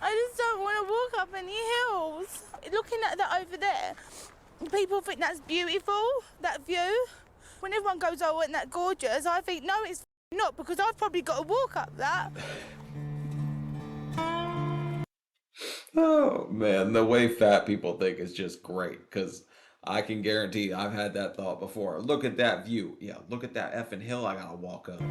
I just don't want to walk up any hills. Looking at that over there, people think that's beautiful, that view. When everyone goes, oh, isn't that gorgeous? I think, no, it's not, because I've probably got to walk up that. Oh, man, the way fat people think is just great, because I can guarantee I've had that thought before. Look at that view. Yeah, look at that effing hill I gotta walk up.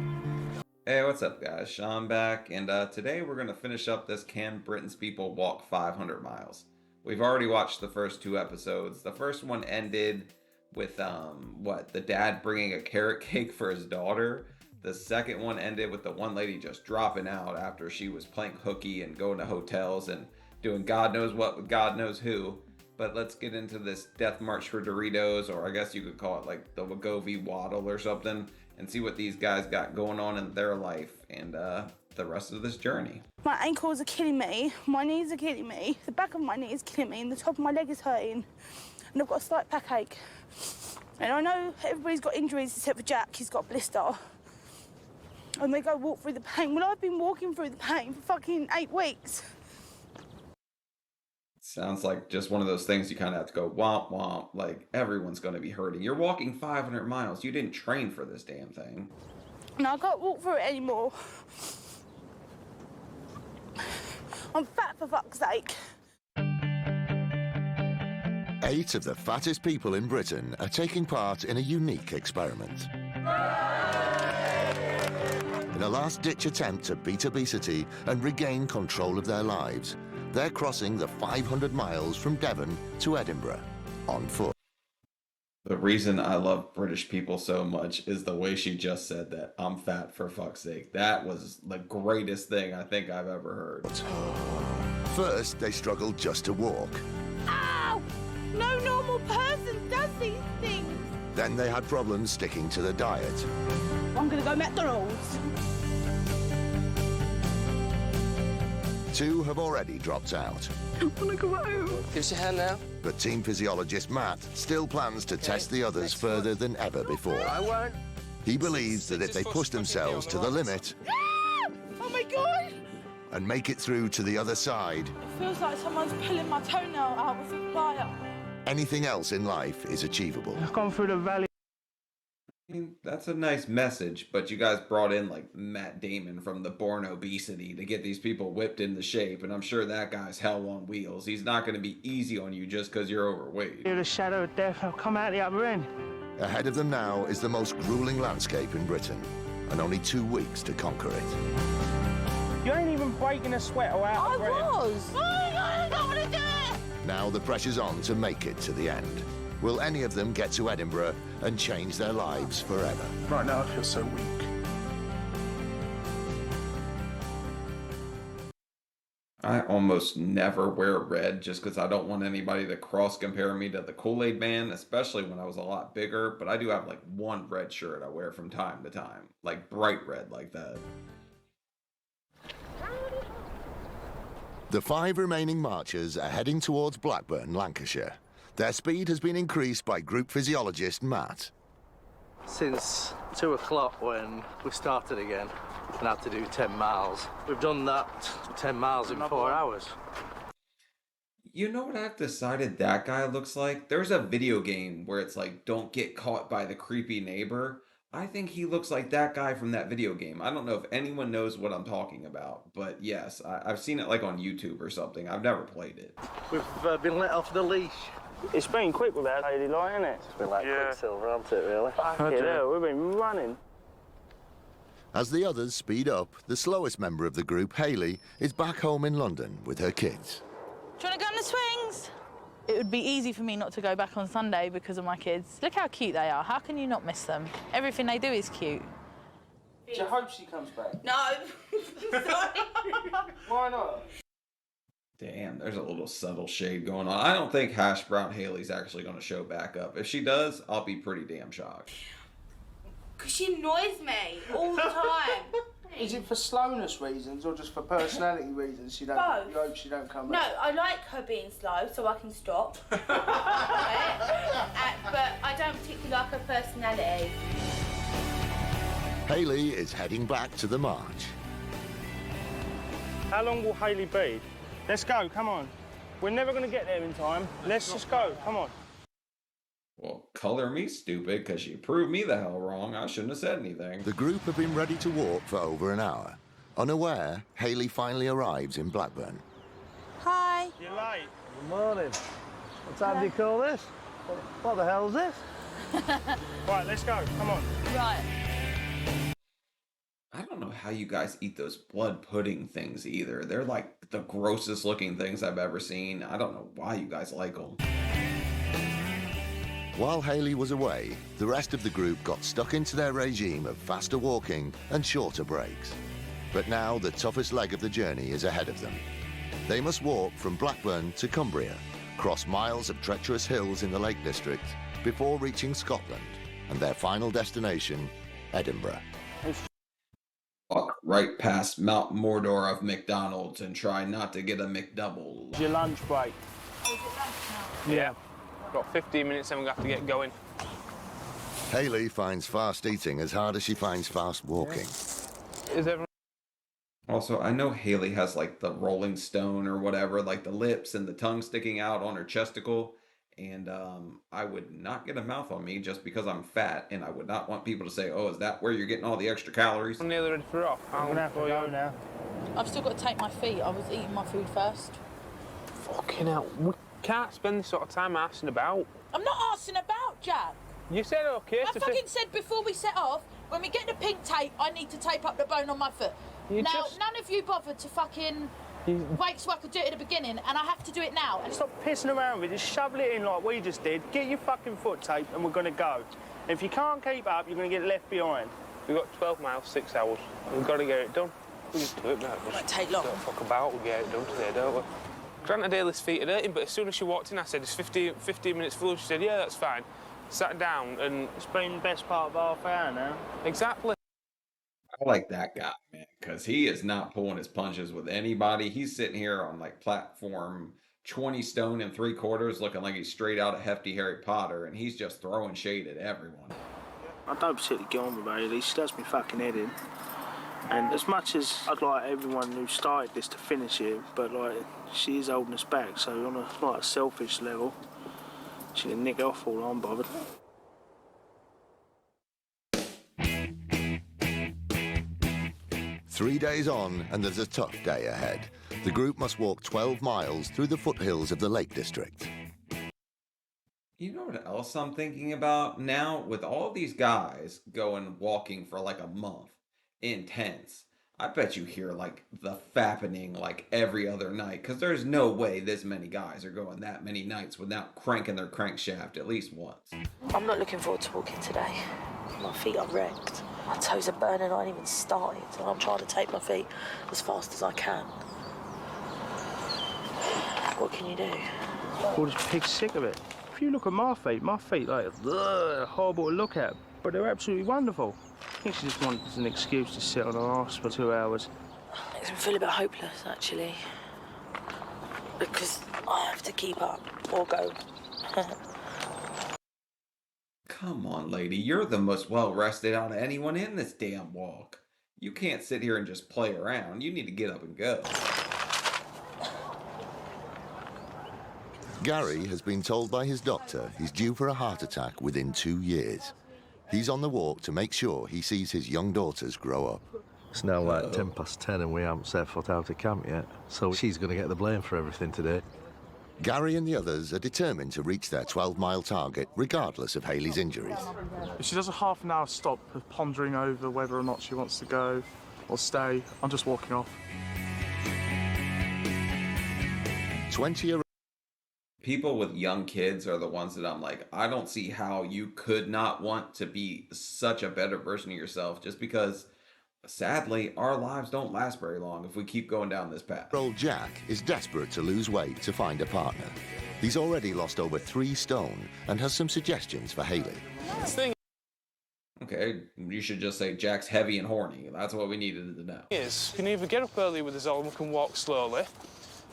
Hey, what's up, guys? Sean back, and today we're going to finish up this Can Britain's People Walk 500 Miles. We've already watched the first 2 episodes. The first one ended with, the dad bringing a carrot cake for his daughter. The second one ended with the one lady just dropping out after she was playing hooky and going to hotels and doing God knows what with God knows who. But let's get into this death march for Doritos, or I guess you could call it like the Wegovy waddle or something, and see what these guys got going on in their life and the rest of this journey. My ankles are killing me, my knees are killing me, the back of my knee is killing me, and the top of my leg is hurting, and I've got a slight backache. And I know everybody's got injuries except for Jack, he's got a blister. And they go walk through the pain. Well, I've been walking through the pain for fucking 8 weeks. Sounds like just one of those things you kind of have to go womp womp, like everyone's going to be hurting. You're walking 500 miles. You didn't train for this damn thing. No, I can't walk through it anymore. I'm fat for fuck's sake. 8 of the fattest people in Britain are taking part in a unique experiment. In a last-ditch attempt to beat obesity and regain control of their lives, they're crossing the 500 miles from Devon to Edinburgh on foot. The reason I love British people so much is the way she just said that. I'm fat for fuck's sake. That was the greatest thing I think I've ever heard. First, they struggled just to walk. Ow! No normal person does these things. Then they had problems sticking to the diet. I'm gonna go McDonald's. 2 have already dropped out. I wanna go home. Give us your hand now. But team physiologist Matt still plans to test the others further than ever before. I won't. He believes that if they push themselves to the limit Oh my God! and make it through to the other side, It feels like someone's pulling my toenail out with a plier. anything else in life is achievable. I've gone through the valley. I mean, that's a nice message, but you guys brought in like Matt Damon from the Born Obesity to get these people whipped into shape, and I'm sure that guy's hell on wheels. He's not going to be easy on you just because you're overweight. Near the shadow of death, I'll come out the other end. Ahead of them now is the most grueling landscape in Britain, and only 2 weeks to conquer it. You ain't even breaking a sweat or out of breath. was! Oh my God, I don't wanna do it! Now the pressure's on to make it to the end. Will any of them get to Edinburgh and change their lives forever? Right now I feel so weak. I almost never wear red just because I don't want anybody to cross-compare me to the Kool-Aid Man, especially when I was a lot bigger, but I do have like one red shirt I wear from time to time, like bright red like that. The 5 remaining marchers are heading towards Blackburn, Lancashire. Their speed has been increased by group physiologist Matt. Since 2 o'clock when we started again and had to do 10 miles. We've done that 10 miles in 4 hours. You know what I've decided that guy looks like? There's a video game where it's like, don't get caught by the creepy neighbor. I think he looks like that guy from that video game. I don't know if anyone knows what I'm talking about, but yes, I've seen it like on YouTube or something. I've never played it. We've been let off the leash. It's been quick with that Hayley line, isn't it? It's been like Quicksilver, hasn't it, really? Yeah, we've been running. As the others speed up, the slowest member of the group, Hayley, is back home in London with her kids. Do you want to go on the swings? It would be easy for me not to go back on Sunday because of my kids. Look how cute they are. How can you not miss them? Everything they do is cute. Do you hope she comes back? No. Sorry. Why not? Damn, there's a little subtle shade going on. I don't think Hash Brown Haley's actually going to show back up. If she does, I'll be pretty damn shocked. Because she annoys me all the time. Is it for slowness reasons or just for personality reasons? You hope she don't come back? No, I like her being slow so I can stop. But I don't particularly like her personality. Hayley is heading back to the march. How long will Hayley be? Let's go, come on. We're never going to get there in time. Let's just go, come on. Well, color me stupid, because you proved me the hell wrong. I shouldn't have said anything. The group have been ready to walk for over an hour. Unaware, Hayley finally arrives in Blackburn. Hi. You're late. Good morning. What time do you call this? What the hell is this? Right, let's go, come on. Right. I don't know how you guys eat those blood pudding things either. They're like the grossest looking things I've ever seen. I don't know why you guys like them. While Hayley was away, the rest of the group got stuck into their regime of faster walking and shorter breaks. But now the toughest leg of the journey is ahead of them. They must walk from Blackburn to Cumbria, cross miles of treacherous hills in the Lake District before reaching Scotland and their final destination, Edinburgh. Walk right past Mount Mordor of McDonald's and try not to get a McDouble. It's your lunch break. Oh, is it lunch now? Yeah. Got 15 minutes, then we have to get going. Hayley finds fast eating as hard as she finds fast walking. Is everyone... Also, I know Hayley has like the Rolling Stone or whatever, like the lips and the tongue sticking out on her chesticle. And I would not get a mouth on me just because I'm fat, and I would not want people to say, oh, is that where you're getting all the extra calories? I'm nearly ready for off. I'm going to have to go now. I've still got to take my feet. I was eating my food first. Fucking hell. We can't spend this sort of time arsing about. I'm not arsing about, Jack. You said okay I fucking said before we set off, when we get the pink tape, I need to tape up the bone on my foot. None of you bothered to fucking wait so I could do it at the beginning, and I have to do it now. And Stop pissing around with it, just shovel it in like we just did. Get your fucking foot taped and we're going to go. And if you can't keep up, you're going to get left behind. We've got 12 miles, 6 hours. We've got to get it done. We just do it, mate. It won't take long. Don't fuck about, we'll get it done today, don't we? Granted, Hayley's feet are hurting, but as soon as she walked in, I said, it's 15 minutes full. She said, yeah, that's fine. Sat down and... It's been the best part of half hour now. Exactly. I like that guy, man, because he is not pulling his punches with anybody. He's sitting here on like platform 20 stone and 3/4, looking like he's straight out of Hefty Harry Potter, and he's just throwing shade at everyone. I don't particularly get on with Hayley. She does me fucking head in. And as much as I'd like everyone who started this to finish it, but like she is holding us back, so on a like a selfish level, she can nick off all I'm bothered. Three days on, and there's a tough day ahead. The group must walk 12 miles through the foothills of the Lake District. You know what else I'm thinking about now? With all these guys going walking for like a month in tents, I bet you hear like the fappening like every other night, because there's no way this many guys are going that many nights without cranking their crankshaft at least once. I'm not looking forward to walking today. My feet are wrecked. My toes are burning. I ain't even started, and I'm trying to take my feet as fast as I can. What can you do? All this pig's sick of it. If you look at my feet like, ugh, horrible to look at, but they're absolutely wonderful. I think she just wants an excuse to sit on her arse for 2 hours. Makes me feel a bit hopeless, actually. Because I have to keep up or go. Come on, lady. You're the most well-rested out of anyone in this damn walk. You can't sit here and just play around. You need to get up and go. Gary has been told by his doctor he's due for a heart attack within 2 years. He's on the walk to make sure he sees his young daughters grow up. It's now like 10:10 and we haven't set foot out of camp yet, so she's going to get the blame for everything today. Gary and the others are determined to reach their 12-mile target regardless of Hayley's injuries. If she does a half an hour stop of pondering over whether or not she wants to go or stay, I'm just walking off. 20 People with young kids are the ones that I'm like, I don't see how you could not want to be such a better version of yourself, just because, sadly, our lives don't last very long if we keep going down this path. Old Jack is desperate to lose weight to find a partner. He's already lost over 3 stone and has some suggestions for Hayley. Okay, you should just say Jack's heavy and horny. That's what we needed to know. You can either get up early with us all and we can walk slowly,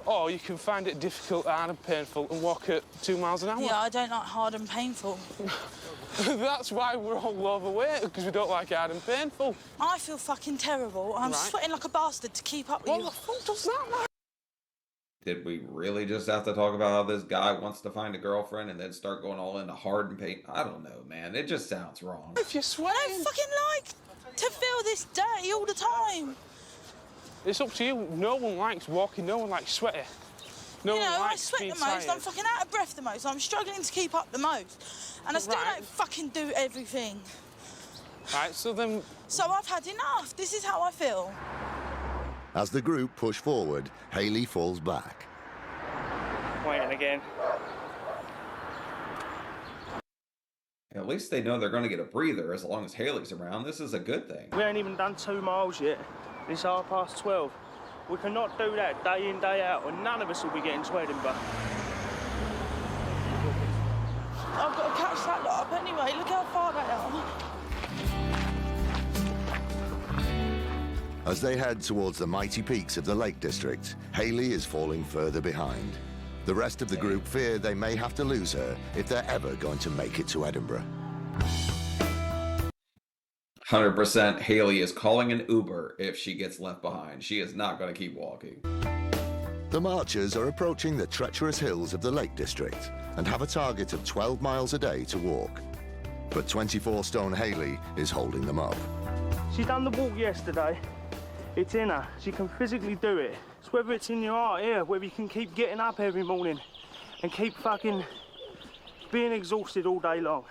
or you can find it difficult, hard and painful and walk at 2 miles an hour. Yeah, I don't like hard and painful. That's why we're all overweight, because we don't like hard and painful. I feel fucking terrible. I'm sweating like a bastard to keep up with you. What the fuck does that matter? did we really just have to talk about how this guy wants to find a girlfriend and then start going all into hard and pain? I don't know, man. It just sounds wrong. If you're sweating... I don't fucking like to feel this dirty all the time. It's up to you. No one likes walking. No one likes sweating. No one likes I sweat being the most. tired. I'm fucking out of breath the most. I'm struggling to keep up the most. And I still don't fucking do everything. Right, so then... So I've had enough. This is how I feel. As the group push forward, Hayley falls back. Waiting again. At least they know they're going to get a breather as long as Hayley's around. This is a good thing. We ain't even done 2 miles yet. It's 12:30. We cannot do that day in, day out, or none of us will be getting to Edinburgh. I've got to catch that lot up anyway. Look how far they are. As they head towards the mighty peaks of the Lake District, Hayley is falling further behind. The rest of the group fear they may have to lose her if they're ever going to make it to Edinburgh. 100% Hayley is calling an Uber if she gets left behind. She is not going to keep walking. The marchers are approaching the treacherous hills of the Lake District and have a target of 12 miles a day to walk. But 24-stone Hayley is holding them up. She done the walk yesterday. It's in her. She can physically do it. It's whether it's in your heart here, whether you can keep getting up every morning and keep fucking being exhausted all day long.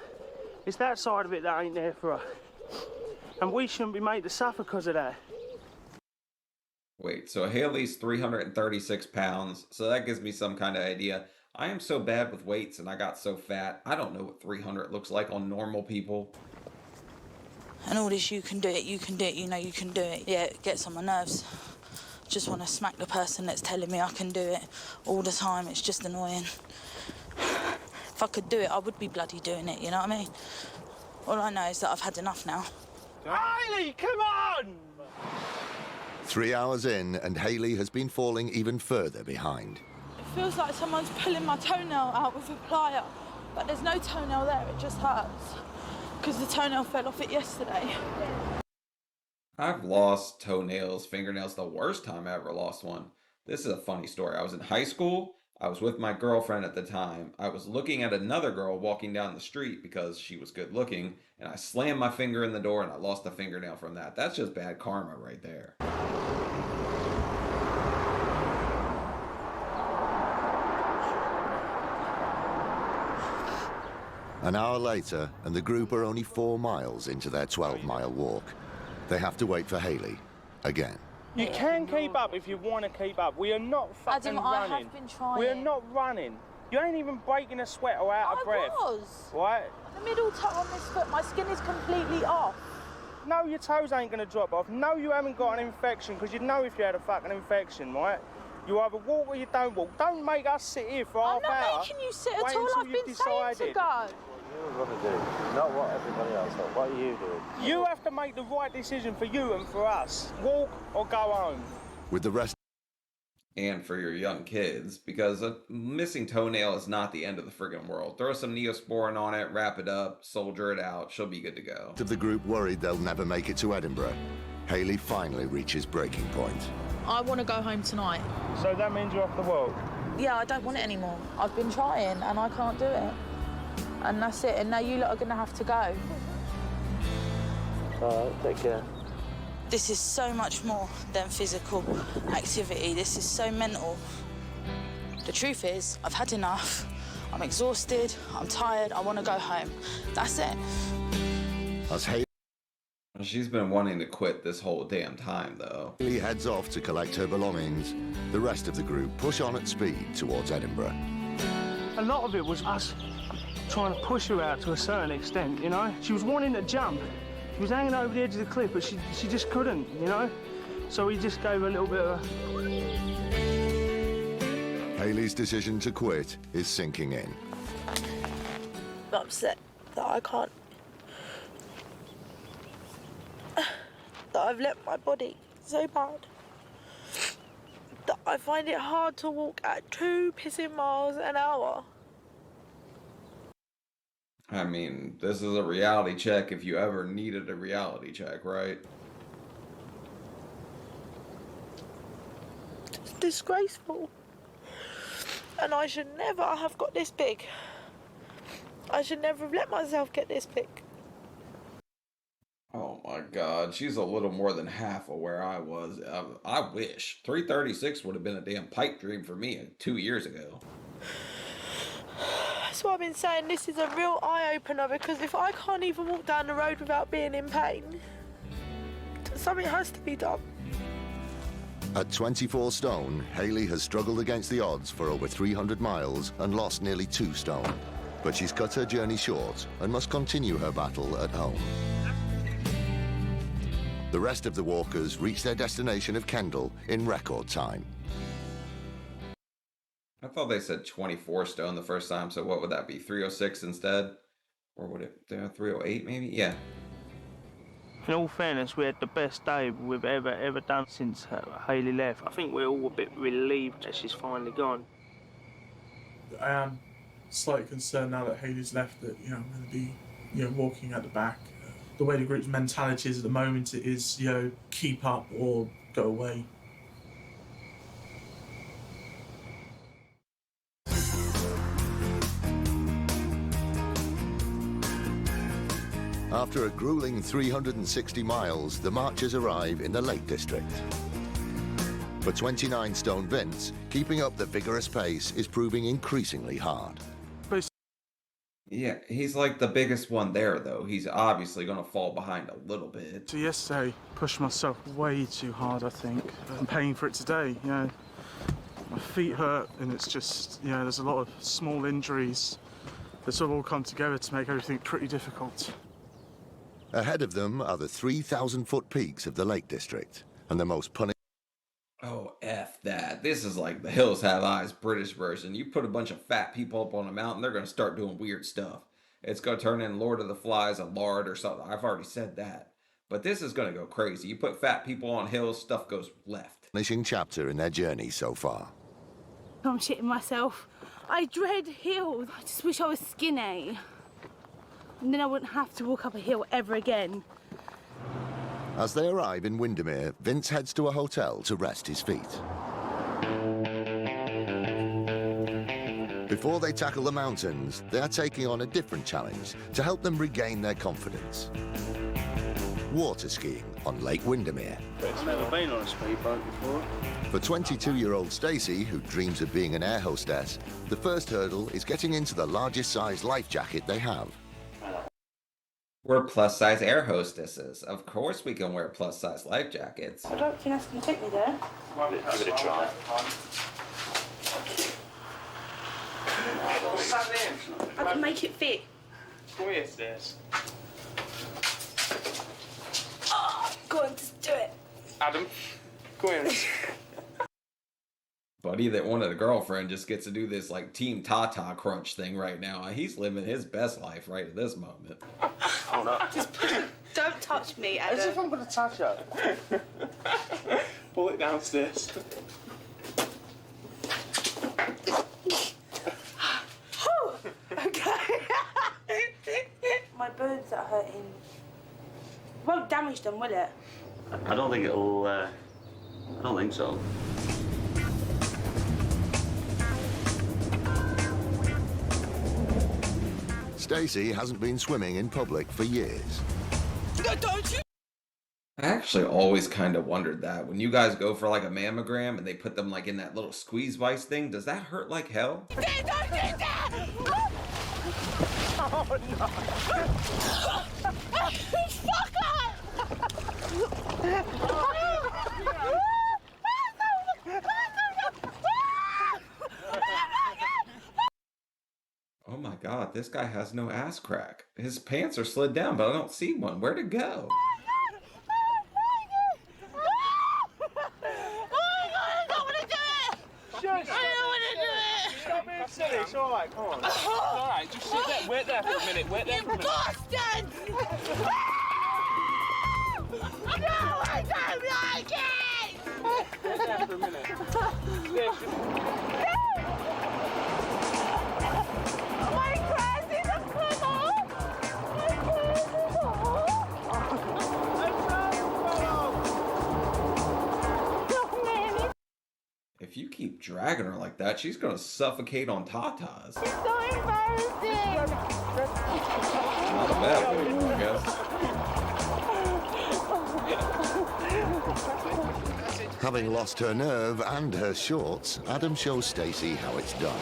It's that side of it that ain't there for her. And we shouldn't be made to suffer because of that. Wait, so Hayley's 336 pounds, so that gives me some kind of idea. I am so bad with weights and I got so fat, I don't know what 300 looks like on normal people. And all this, you can do it, you know you can do it. Yeah, it gets on my nerves. Just want to smack the person that's telling me I can do it all the time. It's just annoying. If I could do it, I would be bloody doing it, you know what I mean? All I know is that I've had enough now. Hayley, come on! 3 hours in, and Hayley has been falling even further behind. It feels like someone's pulling my toenail out with a plier, but there's no toenail there, it just hurts. Because the toenail fell off it yesterday. I've lost toenails, fingernails the worst time I ever lost one. This is a funny story. I was in high school. I was with my girlfriend at the time. I was looking at another girl walking down the street because she was good looking, and I slammed my finger in the door and I lost a fingernail from that. That's just bad karma right there. An hour later, and the group are only 4 miles into their 12-mile walk. They have to wait for Hayley again. You can keep up if you want to keep up. We are not fucking running. I have been trying. We are not running. You ain't even breaking a sweat or out of breath. I was. Right? The middle toe on this foot, my skin is completely off. No, your toes ain't going to drop off. No, you haven't got an infection, because you'd know if you had a fucking infection, right? You either walk or you don't walk. Don't make us sit here for half hour. I'm not making you sit at all. I've been saying to go. You're going to do, not what everybody else does. What are you doing? You have to make the right decision for you and for us. Walk or go home. With the rest... And for your young kids, because a missing toenail is not the end of the friggin' world. Throw some Neosporin on it, wrap it up, soldier it out. She'll be good to go. Of the group worried they'll never make it to Edinburgh, Hayley finally reaches breaking point. I want to go home tonight. So that means you're off the walk? Yeah, I don't want it anymore. I've been trying and I can't do it. And that's it. And now you lot are going to have to go. All right, take care. This is so much more than physical activity. This is so mental. The truth is, I've had enough. I'm exhausted, I'm tired, I want to go home. That's it. As Hayley She's been wanting to quit this whole damn time, though. heads off to collect her belongings, the rest of the group push on at speed towards Edinburgh. A lot of it was us trying to push her out to a certain extent, you know? She was wanting to jump. She was hanging over the edge of the cliff, but she just couldn't, you know? So we just gave her a little bit of a... Hayley's decision to quit is sinking in. I'm upset that I can't... that I've let my body so bad. That I find it hard to walk at 2 pissing miles an hour. I mean, this is a reality check if you ever needed a reality check, right? It's disgraceful. And I should never have got this big. I should never have let myself get this big. Oh my God, she's a little more than half of where I was. I wish 336 would have been a damn pipe dream for me 2 years ago. That's why I've been saying this is a real eye-opener, because if I can't even walk down the road without being in pain, something has to be done. At 24 stone, Hayley has struggled against the odds for over 300 miles and lost nearly 2 stone. But she's cut her journey short and must continue her battle at home. The rest of the walkers reach their destination of Kendal in record time. I thought they said 24 stone the first time, so what would that be? 306 instead? Or would it 308 maybe? Yeah. In all fairness, we had the best day we've ever done since Hayley left. I think we're all a bit relieved that she's finally gone. I am slightly concerned now that Hayley's left that, I'm going to be, walking at the back. The way the group's mentality is at the moment, it is, keep up or go away. After a grueling 360 miles, the marchers arrive in the Lake District. For 29 stone Vince, keeping up the vigorous pace is proving increasingly hard. Yeah, he's like the biggest one there, though. He's obviously going to fall behind a little bit. So yesterday, pushed myself way too hard, I think. I'm paying for it today, My feet hurt, and it's just, there's a lot of small injuries that sort of all come together to make everything pretty difficult. Ahead of them are the 3,000-foot peaks of the Lake District, and the most punishing. Oh, F that. This is like the Hills Have Eyes British version. You put a bunch of fat people up on a mountain, they're going to start doing weird stuff. It's going to turn in Lord of the Flies, a lard or something. I've already said that. But this is going to go crazy. You put fat people on hills, stuff goes left. Finishing chapter in their journey so far. I'm shitting myself. I dread hills. I just wish I was skinny. And then I wouldn't have to walk up a hill ever again. As they arrive in Windermere, Vince heads to a hotel to rest his feet. Before they tackle the mountains, they are taking on a different challenge to help them regain their confidence. Water skiing on Lake Windermere. I've never been on a speedboat before. For 22-year-old Stacy, who dreams of being an air hostess, the first hurdle is getting into the largest size life jacket they have. We're plus-size air hostesses. Of course we can wear plus-size life jackets. I don't think that's going to take me there. Give it a try. I can make it fit. Come here, Stace. Oh, go on, just do it. Adam, come here. Buddy that wanted a girlfriend just gets to do this like Team Tata crunch thing right now. He's living his best life right at this moment. Hold up. Don't touch me, Adam. As if I'm going to touch her. Pull it downstairs. Okay. My bones are hurting. Won't damage them, will it? I don't think it'll. I don't think so. Stacy hasn't been swimming in public for years. No, don't you? I actually always kind of wondered that. When you guys go for like a mammogram and they put them like in that little squeeze vice thing, does that hurt like hell? Don't do that! Oh, no. Fuck off! Oh my God, this guy has no ass crack. His pants are slid down, but I don't see one. Where'd it go? It's alright, come on. It's alright, just sit there, wait there for a minute, wait there for a minute. Bastard! No, I don't like it! Wait there for a minute. My crest is a criminal! My crest is a... If you keep dragging her like that. She's gonna suffocate on tatas. It's so embarrassing. Not a bad thing, I guess. Having lost her nerve and her shorts, Adam shows Stacy how it's done.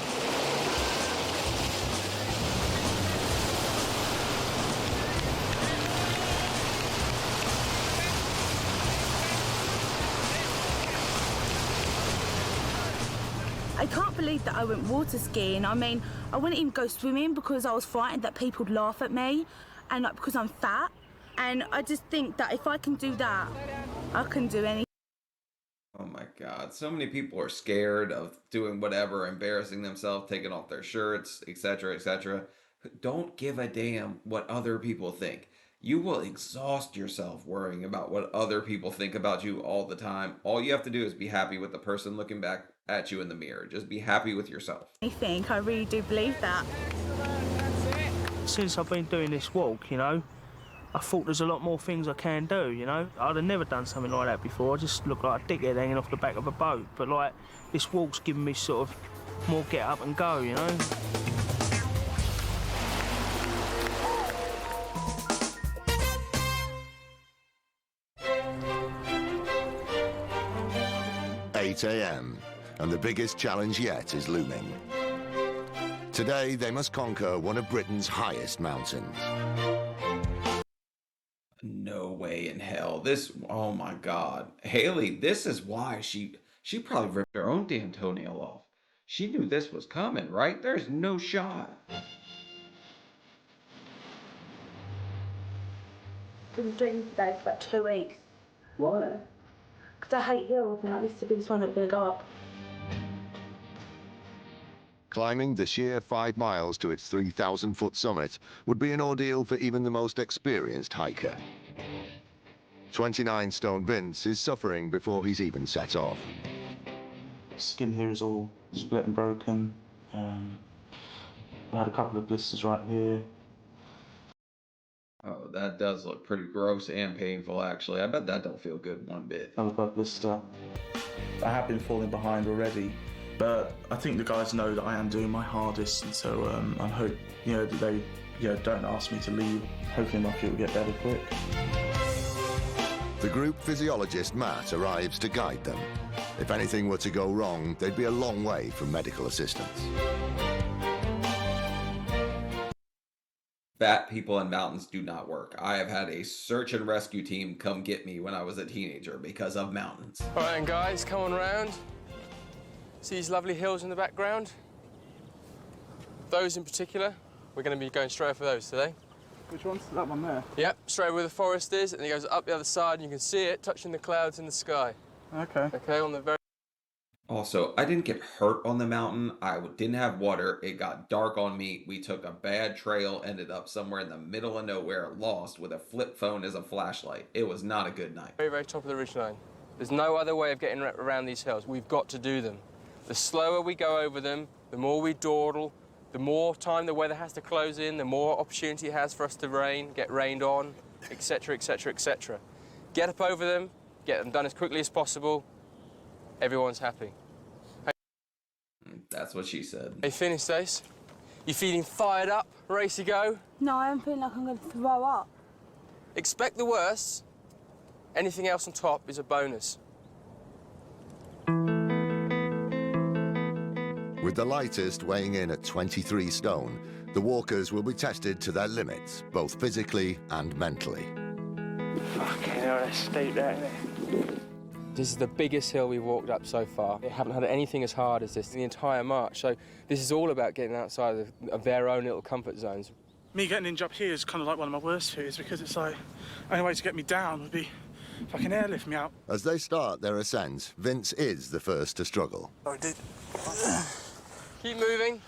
I can't believe that I went water skiing. I mean, I wouldn't even go swimming because I was frightened that people would laugh at me and like because I'm fat. And I just think that if I can do that, I can do anything. Oh my God. So many people are scared of doing whatever, embarrassing themselves, taking off their shirts, etc., etc. Don't give a damn what other people think. You will exhaust yourself worrying about what other people think about you all the time. All you have to do is be happy with the person looking back at you in the mirror. Just be happy with yourself. I really do believe that. Since I've been doing this walk, you know, I thought there's a lot more things I can do, you know. I'd have never done something like that before. I just looked like a dickhead hanging off the back of a boat. But, like, this walk's given me sort of more get up and go, you know. AM, and the biggest challenge yet is looming. Today, they must conquer one of Britain's highest mountains. No way in hell. This, oh my God. Hayley, this is why she probably ripped her own damn toenail off. She knew this was coming, right? There's no shot. I've been doing today for about 2 weeks. Why? Because I hate hills and I used to be this one that would go up. Climbing the sheer 5 miles to its 3,000-foot summit would be an ordeal for even the most experienced hiker. 29-stone Vince is suffering before he's even set off. Skin here is all split and broken. I had a couple of blisters right here. Oh, that does look pretty gross and painful, actually. I bet that don't feel good one bit. Another blister. I have been falling behind already, but I think the guys know that I am doing my hardest, and so I hope that they don't ask me to leave. Hopefully my feet will get better quick. The group physiologist Matt arrives to guide them. If anything were to go wrong, they'd be a long way from medical assistance. Fat people in mountains do not work. I have had a search and rescue team come get me when I was a teenager because of mountains. All right, and guys, come on round. See these lovely hills in the background? Those in particular, we're going to be going straight for those today. Which one's that one there? Yep, straight where the forest is, and it goes up the other side, and you can see it touching the clouds in the sky. Okay. Okay, on the very... Also, I didn't get hurt on the mountain. I didn't have water. It got dark on me. We took a bad trail, ended up somewhere in the middle of nowhere, lost with a flip phone as a flashlight. It was not a good night. Very, very top of the ridgeline. There's no other way of getting around these hills. We've got to do them. The slower we go over them, the more we dawdle, the more time the weather has to close in, the more opportunity it has for us to get rained on, etc., etc., etc. Get up over them, get them done as quickly as possible. Everyone's happy. That's what she said. Hey, finished, Stace? You feeling fired up, ready to go? No, I'm feeling like I'm going to throw up. Expect the worst. Anything else on top is a bonus. With the lightest weighing in at 23 stone, the walkers will be tested to their limits, both physically and mentally. Fucking hell, that's steep, that. This is the biggest hill we've walked up so far. We haven't had anything as hard as this in the entire march. So this is all about getting outside of their own little comfort zones. Me getting injured up here is kind of like one of my worst fears because it's like, only way to get me down would be fucking airlift me out. As they start their ascent, Vince is the first to struggle. Oh, I did. Keep moving.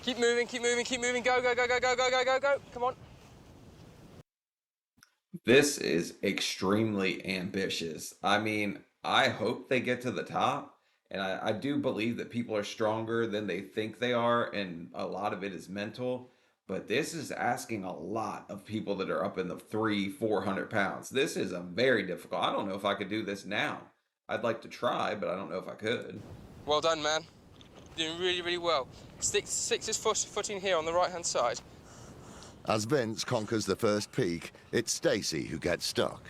Keep moving, keep moving, keep moving. Go, go, go, go, go, go, go, go, go. Come on. This is extremely ambitious. I mean, I hope they get to the top, and I do believe that people are stronger than they think they are, and a lot of it is mental, but this is asking a lot of people that are up in the 300-400 pounds. This is a very difficult. I don't know if I could do this now. I'd like to try, but I don't know if I could. Well done, man. Doing really, really well. Stick his footing here on the right-hand side. As Vince conquers the first peak, it's Stacy who gets stuck.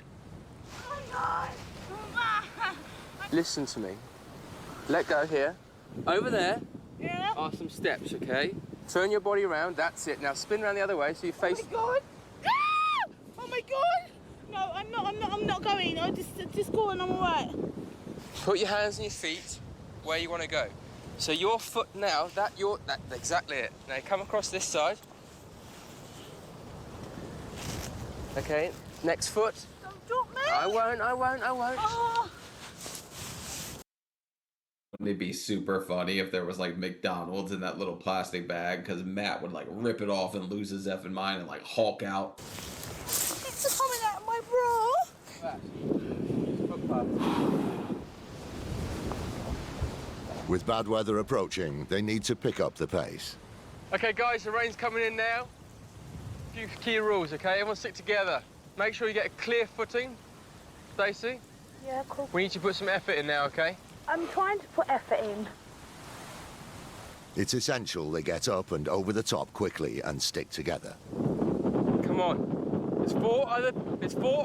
Listen to me. Let go here. Over there are some steps, okay? Turn your body around, that's it. Now spin around the other way so you face... Oh my God! Ah! Oh my God! No, I'm not going. I just go and I'm all right. Put your hands on your feet where you want to go. So your foot now, that's exactly it. Now you come across this side. Okay, next foot. Don't drop me! I won't. Oh. Wouldn't it be super funny if there was like McDonald's in that little plastic bag, because Matt would like rip it off and lose his effing mind and like Hulk out. It's coming out of my bra. With bad weather approaching, they need to pick up the pace. Okay, guys, the rain's coming in now. A few key rules, okay? Everyone stick together. Make sure you get a clear footing. Stacy? Yeah, cool. We need to put some effort in now, okay? I'm trying to put effort in. It's essential they get up and over the top quickly and stick together. Come on. There's four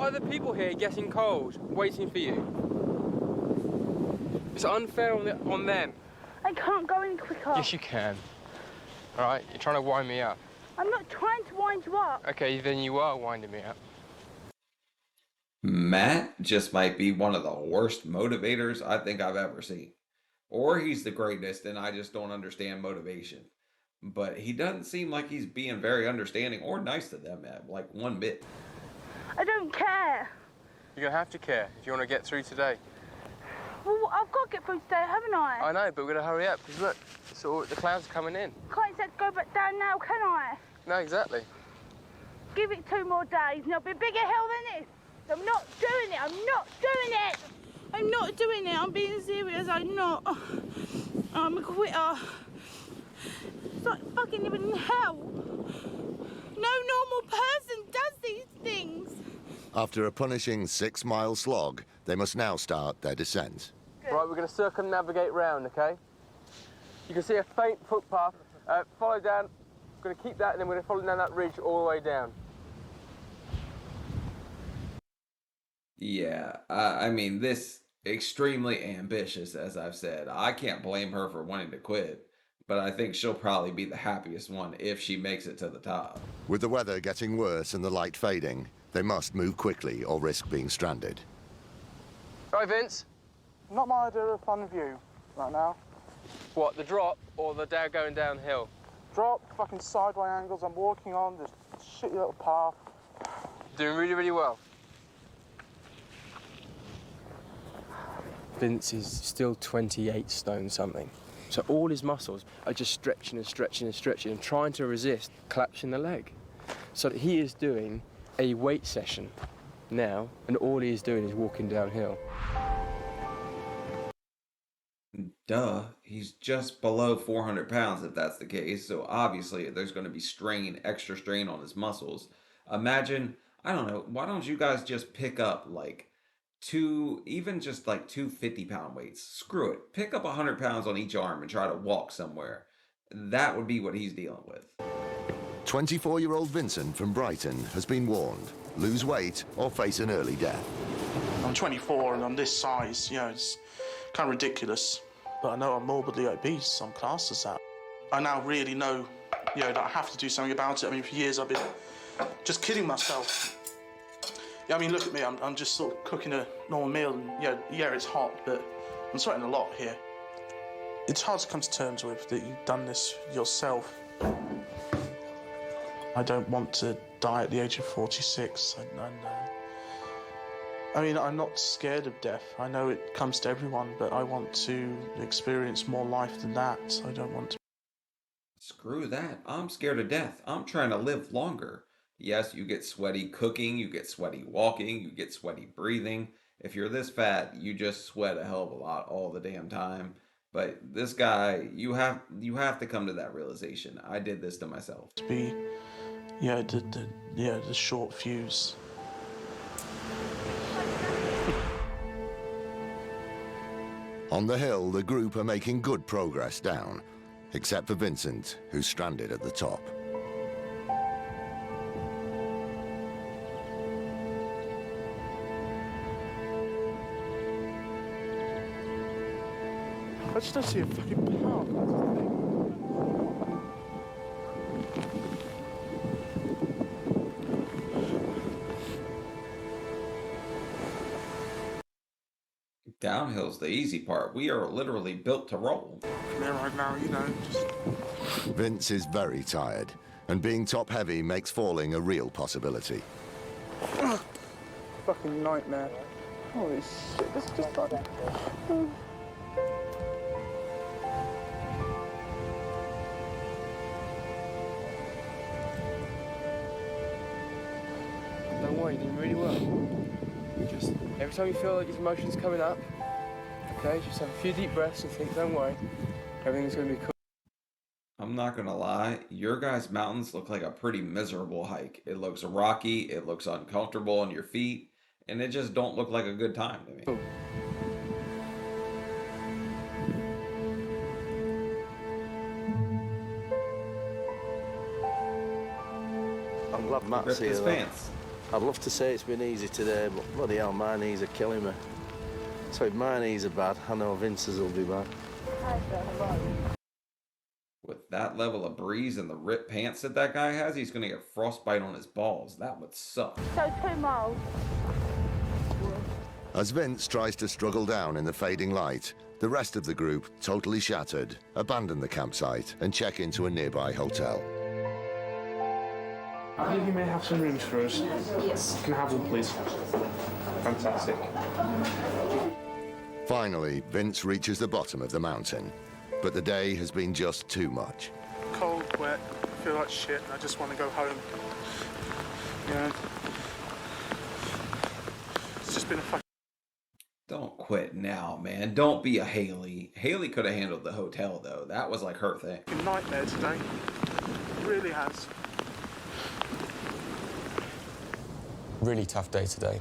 other people here getting cold, waiting for you. It's unfair on them. I can't go any quicker. Yes, you can. All right, you're trying to wind me up. I'm not trying to wind you up. Okay, then you are winding me up. Matt just might be one of the worst motivators I think I've ever seen. Or he's the greatest and I just don't understand motivation. But he doesn't seem like he's being very understanding or nice to them, like one bit. I don't care. You're going to have to care if you want to get through today. Well, I've got to get through today, haven't I? I know, but we're going to hurry up because look, the clouds are coming in. Can't exactly go back down now, can I? No, exactly. Give it 2 more days and it'll be a bigger hill than this. I'm not doing it. I'm not doing it. I'm not doing it. I'm being serious. I'm not. I'm a quitter. It's like fucking living in hell. No normal person does these things. After a punishing 6-mile slog, they must now start their descent. Good. Right, we're going to circumnavigate round, okay? You can see a faint footpath. Follow down. We're going to keep that, and then we're going to follow down that ridge all the way down. Yeah, I mean, this extremely ambitious, as I've said. I can't blame her for wanting to quit, but I think she'll probably be the happiest one if she makes it to the top. With the weather getting worse and the light fading, they must move quickly or risk being stranded. Right, Vince? Not my idea of fun view right now. What, the drop or the going downhill? Drop, fucking sideway angles I'm walking on, this shitty little path. Doing really, really well. Vince is still 28 stone something. So all his muscles are just stretching and stretching and stretching and trying to resist collapsing the leg. So he is doing a weight session now, and all he is doing is walking downhill. Duh, he's just below 400 pounds if that's the case, so obviously there's going to be strain, extra strain on his muscles. Imagine, I don't know, why don't you guys just pick up like even just like 2 50-pound weights? Screw it. Pick up 100 pounds on each arm and try to walk somewhere. That would be what he's dealing with. 24-year-old Vincent from Brighton has been warned. Lose weight or face an early death. I'm 24 and I'm this size, it's kind of ridiculous. But I know I'm morbidly obese, I'm classed as that. I now really know, that I have to do something about it. I mean, for years I've been just kidding myself. Yeah, I mean, look at me, I'm just sort of cooking a normal meal and, yeah, it's hot, but I'm sweating a lot here. It's hard to come to terms with that you've done this yourself. I don't want to die at the age of 46, I mean, I'm not scared of death. I know it comes to everyone, but I want to experience more life than that. I don't want to. Screw that. I'm scared of death. I'm trying to live longer. Yes, you get sweaty cooking, you get sweaty walking, you get sweaty breathing. If you're this fat, you just sweat a hell of a lot all the damn time. But this guy, you have to come to that realization. I did this to myself. To be, the short fuse. On the hill, the group are making good progress down, except for Vincent, who's stranded at the top. I just don't see a fucking path. That's the thing. Downhill's the easy part. We are literally built to roll. From here right now, you know, just... Vince is very tired, and being top-heavy makes falling a real possibility. Fucking nightmare. Holy shit, this is just like... Don't worry, you're doing really well. Just every time you feel like your emotions coming up, okay, just have a few deep breaths and think, don't worry, everything's gonna be cool. I'm not gonna lie, your guys' mountains look like a pretty miserable hike. It looks rocky, it looks uncomfortable on your feet, and it just don't look like a good time to me. Cool. I'm glad Matt's here. I'd love to say it's been easy today, but bloody hell, my knees are killing me. So if my knees are bad, I know Vince's will be bad. With that level of breeze and the ripped pants that guy has, he's gonna get frostbite on his balls. That would suck. So 2 miles. As Vince tries to struggle down in the fading light, the rest of the group, totally shattered, abandon the campsite and check into a nearby hotel. I think you may have some rooms for us. Yes. Can I have one, please? Fantastic. Finally, Vince reaches the bottom of the mountain, but the day has been just too much. Cold, wet, I feel like shit, and I just want to go home. Yeah. It's just been a fucking... Don't quit now, man. Don't be a Hayley. Hayley could have handled the hotel, though. That was like her thing. nightmare today. It really has. Really tough day today.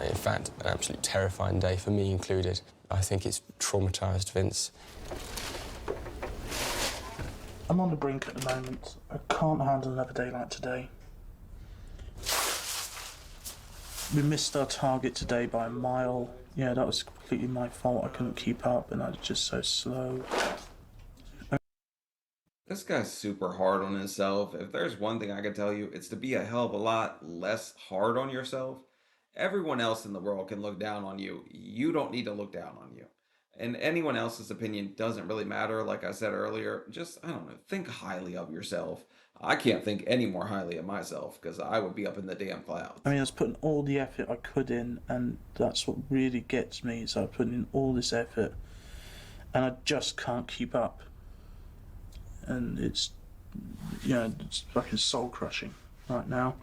In fact, an absolutely terrifying day for me included. I think it's traumatised Vince. I'm on the brink at the moment. I can't handle another day like today. We missed our target today by a mile. Yeah, that was completely my fault. I couldn't keep up and I was just so slow. This guy's super hard on himself. If there's one thing I can tell you, it's to be a hell of a lot less hard on yourself. Everyone else in the world can look down on you. You don't need to look down on you. And anyone else's opinion doesn't really matter. Like I said earlier, just, I don't know, think highly of yourself. I can't think any more highly of myself because I would be up in the damn clouds. I mean, I was putting all the effort I could in, and that's what really gets me, is I'm putting in all this effort and I just can't keep up. And it's, you know, it's fucking soul crushing right now.